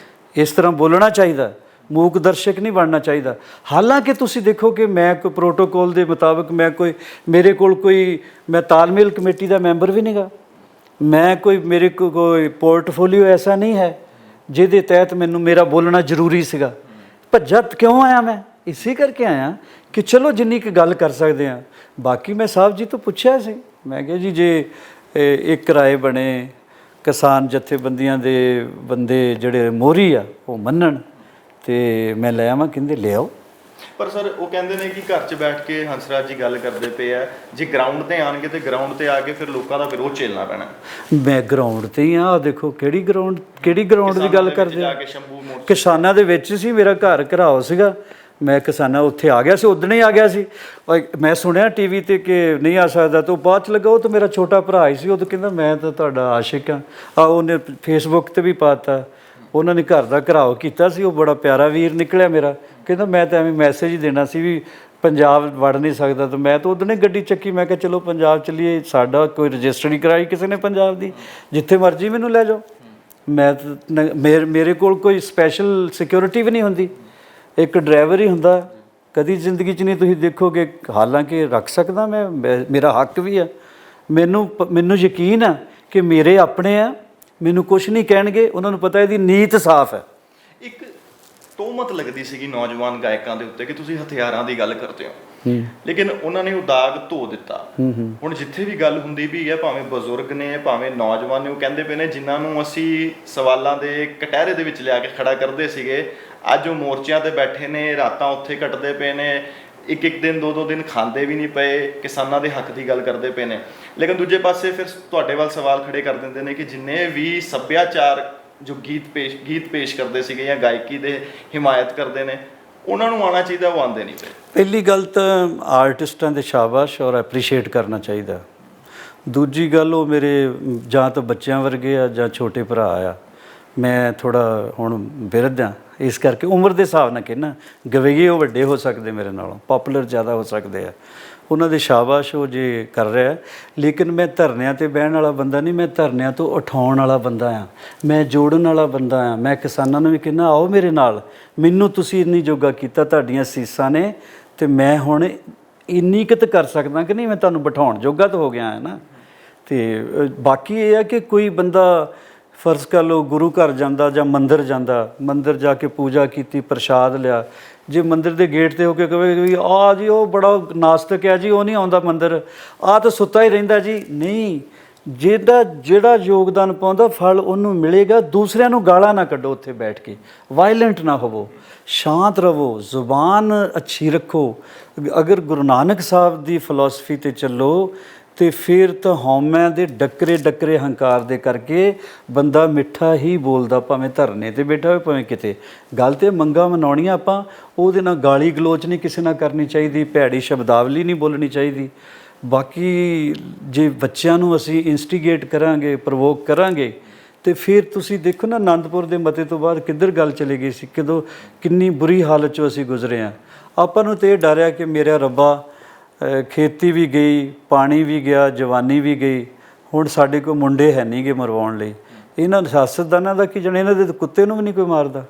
ਇਸ ਤਰ੍ਹਾਂ ਬੋਲਣਾ ਚਾਹੀਦਾ, ਮੂਕ ਦਰਸ਼ਕ ਨਹੀਂ ਬਣਨਾ ਚਾਹੀਦਾ। ਹਾਲਾਂਕਿ ਤੁਸੀਂ ਦੇਖੋ ਕਿ ਮੈਂ ਕੋਈ ਪ੍ਰੋਟੋਕੋਲ ਦੇ ਮੁਤਾਬਕ ਮੇਰੇ ਕੋਲ ਕੋਈ ਮੈਂ ਤਾਲਮੇਲ ਕਮੇਟੀ ਦਾ ਮੈਂਬਰ ਵੀ ਨਹੀਂ ਗਾ। ਮੇਰੇ ਕੋਈ ਪੋਰਟਫੋਲੀਓ ਐਸਾ ਨਹੀਂ ਹੈ ਜਿਹਦੇ ਤਹਿਤ ਮੇਰਾ ਬੋਲਣਾ ਜ਼ਰੂਰੀ ਸੀਗਾ। ਭੱਜਾ ਕਿਉਂ ਆਇਆ? ਮੈਂ ਇਸੇ ਕਰਕੇ ਆਇਆ ਕਿ ਚਲੋ ਜਿੰਨੀ ਕੁ ਗੱਲ ਕਰ ਸਕਦੇ ਹਾਂ। ਬਾਕੀ ਮੈਂ ਸਾਹਿਬ ਜੀ ਤੋਂ ਪੁੱਛਿਆ ਸੀ, ਮੈਂ ਕਿਹਾ ਜੀ ਜੇ ਇੱਕ ਰਾਏ ਬਣੇ, ਕਿਸਾਨ ਜਥੇਬੰਦੀਆਂ ਦੇ ਬੰਦੇ ਜਿਹੜੇ ਮੋਹਰੀ ਆ ਉਹ ਮੰਨਣ ਤੇ ਮੈਂ ਲੈ ਆਵਾਂ। ਕਹਿੰਦੇ ਲਿਆਓ। ਪਰ ਸਰ ਉਹ ਕਹਿੰਦੇ ਨੇ ਕਿ ਘਰ 'ਚ ਬੈਠ ਕੇ ਹੰਸਰਾਜ ਜੀ ਗੱਲ ਕਰਦੇ ਪਏ ਆ, ਜੇ ਗਰਾਊਂਡ ਤੇ ਆਣਗੇ ਤੇ ਗਰਾਊਂਡ ਤੇ ਆ ਕੇ ਫਿਰ ਲੋਕਾਂ ਦਾ ਵਿਰੋਧ ਝੇਲਣਾ ਪੈਣਾ। ਮੈਂ ਗਰਾਊਂਡ ਤੇ ਹੀ ਆ। ਦੇਖੋ ਕਿਹੜੀ ਗਰਾਊਂਡ ਦੀ ਗੱਲ ਕਰਦੇ ਆ? ਕਿਸਾਨਾਂ ਦੇ ਵਿੱਚ ਸੀ। ਮੇਰਾ ਘਰ ਘਰਾਓ ਸੀਗਾ। ਮੈਂ ਕਿਸਾਨਾਂ ਉੱਥੇ ਆ ਗਿਆ ਸੀ, ਉਦਣ ਹੀ ਆ ਗਿਆ ਸੀ। ਮੈਂ ਸੁਣਿਆ ਟੀਵੀ ਤੇ ਕਿ ਨਹੀਂ ਆ ਸਕਦਾ, ਤਾਂ ਬਾਅਦ 'ਚ ਲੱਗਾ ਉਹ ਤਾਂ ਮੇਰਾ ਛੋਟਾ ਭਰਾ ਹੀ ਸੀ। ਉਹ ਤਾਂ ਕਹਿੰਦਾ ਮੈਂ ਤਾਂ ਤੁਹਾਡਾ ਆਸ਼ਿਕ ਹਾਂ। ਉਹਨੇ ਫੇਸਬੁੱਕ 'ਤੇ ਵੀ ਪਾਤਾ। ਉਹਨਾਂ ਨੇ ਘਰ ਦਾ ਘਰਾਓ ਕੀਤਾ ਸੀ। ਉਹ ਬੜਾ ਪਿਆਰਾ ਵੀਰ ਨਿਕਲਿਆ ਮੇਰਾ। ਕਹਿੰਦਾ ਮੈਂ ਤਾਂ ਐਵੇਂ ਮੈਸੇਜ ਹੀ ਦੇਣਾ ਸੀ ਵੀ ਪੰਜਾਬ ਵੜ ਨਹੀਂ ਸਕਦਾ। ਤਾਂ ਮੈਂ ਤਾਂ ਉਦੋਂ ਹੀ ਗੱਡੀ ਚੱਕੀ। ਮੈਂ ਕਿਹਾ ਚਲੋ ਪੰਜਾਬ ਚੱਲੀਏ। ਸਾਡਾ ਕੋਈ ਰਜਿਸਟਰੀ ਕਰਾਈ ਕਿਸੇ ਨੇ ਪੰਜਾਬ ਦੀ, ਜਿੱਥੇ ਮਰਜ਼ੀ ਮੈਨੂੰ ਲੈ ਜਾਓ। ਮੇਰੇ ਕੋਲ ਕੋਈ ਸਪੈਸ਼ਲ ਸਿਕਿਉਰਿਟੀ ਵੀ ਨਹੀਂ ਹੁੰਦੀ। ਇੱਕ ਡਰਾਈਵਰ ਹੀ ਹੁੰਦਾ। ਕਦੀ ਜ਼ਿੰਦਗੀ 'ਚ ਨਹੀਂ ਤੁਸੀਂ ਦੇਖੋਗੇ। ਹਾਲਾਂਕਿ ਰੱਖ ਸਕਦਾ ਮੈਂ, ਮੇਰਾ ਹੱਕ ਵੀ ਆ। ਮੈਨੂੰ ਯਕੀਨ ਆ ਕਿ ਮੇਰੇ ਆਪਣੇ ਆ, ਮੈਨੂੰ ਕੁਝ ਨਹੀਂ ਕਹਿਣਗੇ, ਉਹਨਾਂ ਨੂੰ ਪਤਾ ਇਹਦੀ ਨੀਤ ਸਾਫ਼ ਹੈ। ਇੱਕ ਤੋਹਮਤ ਲੱਗਦੀ ਸੀਗੀ ਨੌਜਵਾਨ ਗਾਇਕਾਂ ਦੇ ਉੱਤੇ ਕਿ ਤੁਸੀਂ ਹਥਿਆਰਾਂ ਦੀ ਗੱਲ ਕਰਦੇ ਹੋ, ਲੇਕਿਨ ਉਹਨਾਂ ਨੇ ਉਹ ਦਾਗ ਧੋ ਦਿੱਤਾ। ਹੁਣ ਜਿੱਥੇ ਵੀ ਗੱਲ ਹੁੰਦੀ ਵੀ ਹੈ, ਭਾਵੇਂ ਬਜ਼ੁਰਗ ਨੇ ਭਾਵੇਂ ਨੌਜਵਾਨ ਨੇ, ਉਹ ਕਹਿੰਦੇ ਪਏ ਨੇ ਜਿਨ੍ਹਾਂ ਨੂੰ ਅਸੀਂ ਸਵਾਲਾਂ ਦੇ ਕਟਹਿਰੇ ਦੇ ਵਿੱਚ ਲਿਆ ਕੇ ਖੜਾ ਕਰਦੇ ਸੀਗੇ, ਅੱਜ ਉਹ ਮੋਰਚਿਆਂ ਤੇ ਬੈਠੇ ਨੇ, ਰਾਤਾਂ ਉੱਥੇ ਕੱਟਦੇ ਪਏ ਨੇ, ਇੱਕ ਇੱਕ ਦਿਨ 2-2 ਦਿਨ ਖਾਂਦੇ ਵੀ ਨਹੀਂ ਪਏ, ਕਿਸਾਨਾਂ ਦੇ ਹੱਕ ਦੀ ਗੱਲ ਕਰਦੇ ਪਏ ਨੇ। ਲੇਕਿਨ ਦੂਜੇ ਪਾਸੇ ਫਿਰ ਤੁਹਾਡੇ ਵੱਲ ਸਵਾਲ ਖੜੇ ਕਰ ਦਿੰਦੇ ਨੇ ਕਿ ਜਿੰਨੇ ਵੀ ਸੱਭਿਆਚਾਰ ਜੋ ਗੀਤ ਪੇਸ਼ ਕਰਦੇ ਸੀਗੇ ਜਾਂ ਗਾਇਕੀ ਦੇ ਹਿਮਾਇਤ ਕਰਦੇ ਨੇ, ਉਹਨਾਂ ਨੂੰ ਆਉਣਾ ਚਾਹੀਦਾ, ਉਹ ਆਉਂਦੇ ਨਹੀਂ ਪਏ। ਪਹਿਲੀ ਗੱਲ ਤਾਂ ਆਰਟਿਸਟਾਂ ਦੇ ਸ਼ਾਬਾਸ਼ ਔਰ ਐਪਰੀਸ਼ੀਏਟ ਕਰਨਾ ਚਾਹੀਦਾ। ਦੂਜੀ ਗੱਲ, ਉਹ ਮੇਰੇ ਜਾਂ ਤਾਂ ਬੱਚਿਆਂ ਵਰਗੇ ਆ ਜਾਂ ਛੋਟੇ ਭਰਾ ਆ। ਮੈਂ ਥੋੜ੍ਹਾ ਹੁਣ ਬਿਰਧ ਹਾਂ, ਇਸ ਕਰਕੇ ਉਮਰ ਦੇ ਹਿਸਾਬ ਨਾਲ ਕਹਿੰਦਾ, ਗਵਈਏ ਉਹ ਵੱਡੇ ਹੋ ਸਕਦੇ ਮੇਰੇ ਨਾਲੋਂ, ਪਾਪੂਲਰ ਜ਼ਿਆਦਾ ਹੋ ਸਕਦੇ ਆ, ਉਹਨਾਂ ਦੇ ਸ਼ਾਬਾਸ਼ ਉਹ ਜੇ ਕਰ ਰਿਹਾ। ਲੇਕਿਨ ਮੈਂ ਧਰਨਿਆਂ 'ਤੇ ਬਹਿਣ ਵਾਲਾ ਬੰਦਾ ਨਹੀਂ, ਮੈਂ ਧਰਨਿਆਂ ਤੋਂ ਉਠਾਉਣ ਵਾਲਾ ਬੰਦਾ ਆ, ਮੈਂ ਜੋੜਨ ਵਾਲਾ ਬੰਦਾ ਆ। ਮੈਂ ਕਿਸਾਨਾਂ ਨੂੰ ਵੀ ਕਹਿੰਦਾ ਆਓ ਮੇਰੇ ਨਾਲ, ਮੈਨੂੰ ਤੁਸੀਂ ਇੰਨੀ ਜੋਗਾ ਕੀਤਾ, ਤੁਹਾਡੀਆਂ ਸੀਸਾਂ ਨੇ, ਅਤੇ ਮੈਂ ਹੁਣ ਇੰਨੀ ਕੁ ਕਰ ਸਕਦਾ ਕਿ ਨਹੀਂ, ਮੈਂ ਤੁਹਾਨੂੰ ਬਿਠਾਉਣ ਜੋਗਾ ਤਾਂ ਹੋ ਗਿਆ ਹੈ ਨਾ। ਅਤੇ ਬਾਕੀ ਇਹ ਹੈ ਕਿ ਕੋਈ ਬੰਦਾ ਫਰਜ਼ ਕਰ ਲਓ ਗੁਰੂ ਘਰ ਜਾਂਦਾ ਜਾਂ ਮੰਦਿਰ ਜਾਂਦਾ, ਮੰਦਿਰ ਜਾ ਕੇ ਪੂਜਾ ਕੀਤੀ, ਪ੍ਰਸ਼ਾਦ ਲਿਆ, ਜੇ ਮੰਦਿਰ ਦੇ ਗੇਟ 'ਤੇ ਹੋ ਕੇ ਕਹੇ ਵੀ ਆਹ ਜੀ ਉਹ ਬੜਾ ਨਾਸਤਕ ਹੈ ਜੀ, ਉਹ ਨਹੀਂ ਆਉਂਦਾ ਮੰਦਿਰ, ਆਹ ਤਾਂ ਸੁੱਤਾ ਹੀ ਰਹਿੰਦਾ ਜੀ, ਨਹੀਂ। ਜਿਹੜਾ ਯੋਗਦਾਨ ਪਾਉਂਦਾ ਫਲ ਉਹਨੂੰ ਮਿਲੇਗਾ। ਦੂਸਰਿਆਂ ਨੂੰ ਗਾਲਾਂ ਨਾ ਕੱਢੋ, ਉੱਥੇ ਬੈਠ ਕੇ ਵਾਇਲੈਂਟ ਨਾ ਹੋਵੋ, ਸ਼ਾਂਤ ਰਹੋ, ਜ਼ੁਬਾਨ ਅੱਛੀ ਰੱਖੋ। ਅਗਰ ਗੁਰੂ ਨਾਨਕ ਸਾਹਿਬ ਦੀ ਫਿਲਾਸਫੀ 'ਤੇ ਚੱਲੋ ਤੇ ਫਿਰ ਤਾਂ ਹਉਮੈ ਦੇ ਡੱਕਰੇ ਹੰਕਾਰ ਦੇ ਕਰਕੇ ਬੰਦਾ ਮਿੱਠਾ ਹੀ ਬੋਲਦਾ, ਭਾਵੇਂ ਧਰਨੇ 'ਤੇ ਬੈਠਾ ਹੋਵੇ ਭਾਵੇਂ ਕਿਤੇ। ਗੱਲ ਤੇ ਮੰਗਾਂ ਮਨਾਉਣੀਆਂ ਆਪਾਂ, ਉਹਦੇ ਨਾਲ ਗਾਲੀ ਗਲੋਚ ਨਹੀਂ ਕਿਸੇ ਨਾਲ ਕਰਨੀ ਚਾਹੀਦੀ, ਭੈੜੀ ਸ਼ਬਦਾਵਲੀ ਨਹੀਂ ਬੋਲਣੀ ਚਾਹੀਦੀ। ਬਾਕੀ ਜੇ ਬੱਚਿਆਂ ਨੂੰ ਅਸੀਂ ਇੰਸਟੀਗੇਟ ਕਰਾਂਗੇ, ਪ੍ਰਵੋਕ ਕਰਾਂਗੇ, ਤੇ ਫਿਰ ਤੁਸੀਂ ਦੇਖੋ ਨਾ ਅਨੰਦਪੁਰ ਦੇ ਮਤੇ ਤੋਂ ਬਾਅਦ ਕਿੱਧਰ ਗੱਲ ਚਲੀ ਗਈ ਸੀ, ਕਦੋਂ ਕਿੰਨੀ ਬੁਰੀ ਹਾਲਤ 'ਚੋਂ ਅਸੀਂ ਗੁਜ਼ਰੇ ਹਾਂ। ਆਪਾਂ ਨੂੰ ਤਾਂ ਇਹ ਡਰ ਆ ਕਿ ਮੇਰਾ ਰੱਬਾ ਖੇਤੀ ਵੀ ਗਈ, ਪਾਣੀ ਵੀ ਗਿਆ, ਜਵਾਨੀ ਵੀ ਗਈ, ਹੁਣ ਸਾਡੇ ਕੋਲ ਮੁੰਡੇ ਹੈ ਨਹੀਂ ਗੇ ਮਰਵਾਉਣ ਲਈ। ਇਹਨਾਂ ਸਿਆਸਤਦਾਨਾਂ ਦਾ ਕੀ ਜਾਣੇ, ਇਹਨਾਂ ਦੇ ਕੁੱਤੇ ਨੂੰ ਵੀ ਨਹੀਂ ਕੋਈ ਮਾਰਦਾ।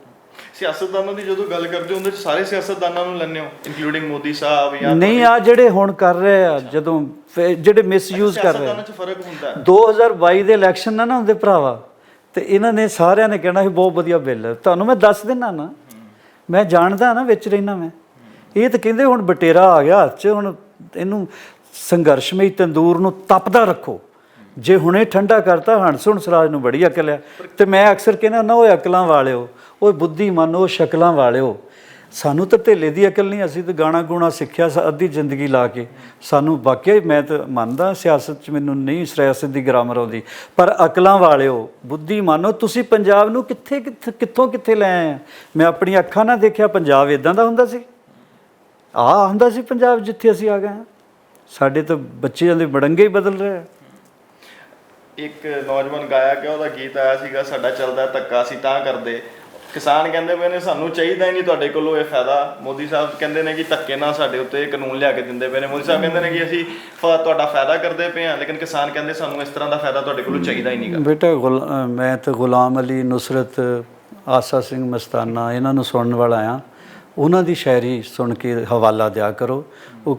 ਸਿਆਸਤਦਾਨਾਂ ਦੀ ਜਦੋਂ ਗੱਲ ਕਰਦੇ ਹੋ, ਉਹਦੇ 'ਚ ਸਾਰੇ ਸਿਆਸਤਦਾਨਾਂ ਨੂੰ ਲੈਂਦੇ ਹੋ, ਇਨਕਲੂਡਿੰਗ ਮੋਦੀ ਸਾਹਿਬ ਜਾਂ ਨਹੀਂ, ਆ ਜਿਹੜੇ ਹੁਣ ਕਰ ਰਹੇ ਆ, ਜਦੋਂ ਜਿਹੜੇ ਮਿਸਯੂਜ਼ ਕਰ ਰਹੇ ਆ। ਸਿਆਸਤਦਾਨਾਂ 'ਚ ਫਰਕ ਹੁੰਦਾ। 2022 ਦੇ ਇਲੈਕਸ਼ਨ ਨਾ ਹੁੰਦੇ ਭਰਾਵਾ, ਤੇ ਇਹਨਾਂ ਨੇ ਸਾਰਿਆਂ ਨੇ ਕਹਿਣਾ ਸੀ ਬਹੁਤ ਵਧੀਆ ਬਿੱਲ ਹੈ। ਤੁਹਾਨੂੰ ਮੈਂ ਦੱਸ ਦਿੰਦਾ ਨਾ, ਮੈਂ ਜਾਣਦਾ ਨਾ, ਵਿੱਚ ਰਹਿਣਾ ਮੈਂ। ਇਹ ਤਾਂ ਕਹਿੰਦੇ ਹੁਣ ਬਟੇਰਾ ਆ ਗਿਆ ਹੱਥ 'ਚ, ਹੁਣ ਇਹਨੂੰ ਸੰਘਰਸ਼ਮਈ ਤੰਦੂਰ ਨੂੰ ਤਪਦਾ ਰੱਖੋ। ਜੇ ਹੁਣੇ ਠੰਡਾ ਕਰਤਾ, ਹੰਸ ਰਾਜ ਨੂੰ ਬੜੀ ਅਕਲ ਹੈ। ਤੇ ਮੈਂ ਅਕਸਰ ਕਹਿੰਦਾ ਨਾ, ਉਹ ਅਕਲਾਂ ਵਾਲਿਓ, ਉਹ ਬੁੱਧੀਮਾਨ, ਉਹ ਸ਼ਕਲਾਂ ਵਾਲਿਓ, ਸਾਨੂੰ ਤਾਂ ਧੇਲੇ ਦੀ ਅਕਲ ਨਹੀਂ। ਅਸੀਂ ਤਾਂ ਗਾਣਾ ਗੂਣਾ ਸਿੱਖਿਆ ਅੱਧੀ ਜ਼ਿੰਦਗੀ ਲਾ ਕੇ। ਸਾਨੂੰ ਵਾਕਿਆ ਮੈਂ ਤਾਂ ਮੰਨਦਾ ਸਿਆਸਤ 'ਚ ਮੈਨੂੰ ਨਹੀਂ ਸਿਆਸਤ ਦੀ ਗ੍ਰਾਮਰ ਆਉਂਦੀ, ਪਰ ਅਕਲਾਂ ਵਾਲਿਓ, ਬੁੱਧੀਮਾਨੋ, ਤੁਸੀਂ ਪੰਜਾਬ ਨੂੰ ਕਿੱਥੋਂ ਕਿੱਥੇ ਲੈ ਆਏ ਆ। ਮੈਂ ਆਪਣੀਆਂ ਅੱਖਾਂ ਨਾਲ ਦੇਖਿਆ ਪੰਜਾਬ ਇੱਦਾਂ ਦਾ ਹੁੰਦਾ ਸੀ, ਆਹ ਹੁੰਦਾ ਸੀ ਪੰਜਾਬ ਜਿੱਥੇ ਅਸੀਂ ਆ ਗਏ ਹਾਂ। ਸਾਡੇ ਤਾਂ ਬੱਚਿਆਂ ਦੇ ਬੜੰਗੇ ਹੀ ਬਦਲ ਰਹੇ ਆ। ਇੱਕ ਨੌਜਵਾਨ ਗਾਇਕ ਹੈ, ਉਹਦਾ ਗੀਤ ਆਇਆ ਸੀਗਾ, ਸਾਡਾ ਚੱਲਦਾ ਧੱਕਾ ਅਸੀਂ ਤਾਂ ਕਰਦੇ। ਕਿਸਾਨ ਕਹਿੰਦੇ ਪਏ ਨੇ ਸਾਨੂੰ ਚਾਹੀਦਾ ਹੀ ਨਹੀਂ ਤੁਹਾਡੇ ਕੋਲੋਂ ਇਹ ਫਾਇਦਾ। ਮੋਦੀ ਸਾਹਿਬ ਕਹਿੰਦੇ ਨੇ ਕਿ ਧੱਕੇ ਨਾਲ ਸਾਡੇ ਉੱਤੇ ਕਾਨੂੰਨ ਲਿਆ ਕੇ ਦਿੰਦੇ ਪਏ ਨੇ। ਮੋਦੀ ਸਾਹਿਬ ਕਹਿੰਦੇ ਨੇ ਕਿ ਅਸੀਂ ਤੁਹਾਡਾ ਫਾਇਦਾ ਕਰਦੇ ਪਏ ਹਾਂ, ਲੇਕਿਨ ਕਿਸਾਨ ਕਹਿੰਦੇ ਸਾਨੂੰ ਇਸ ਤਰ੍ਹਾਂ ਦਾ ਫਾਇਦਾ ਤੁਹਾਡੇ ਕੋਲੋਂ ਚਾਹੀਦਾ ਹੀ ਨਹੀਂਗਾ। ਬੇਟਾ ਮੈਂ ਤਾਂ ਗੁਲਾਮ ਅਲੀ, ਨੁਸਰਤ, ਆਸਾ ਸਿੰਘ ਮਸਤਾਨਾ, ਇਹਨਾਂ ਨੂੰ ਸੁਣਨ ਵਾਲਾ ਆ। ਉਹਨਾਂ ਦੀ ਸ਼ਾਇਰੀ ਸੁਣ ਕੇ ਹਵਾਲਾ ਦਿਆ ਕਰੋ। ਉਹ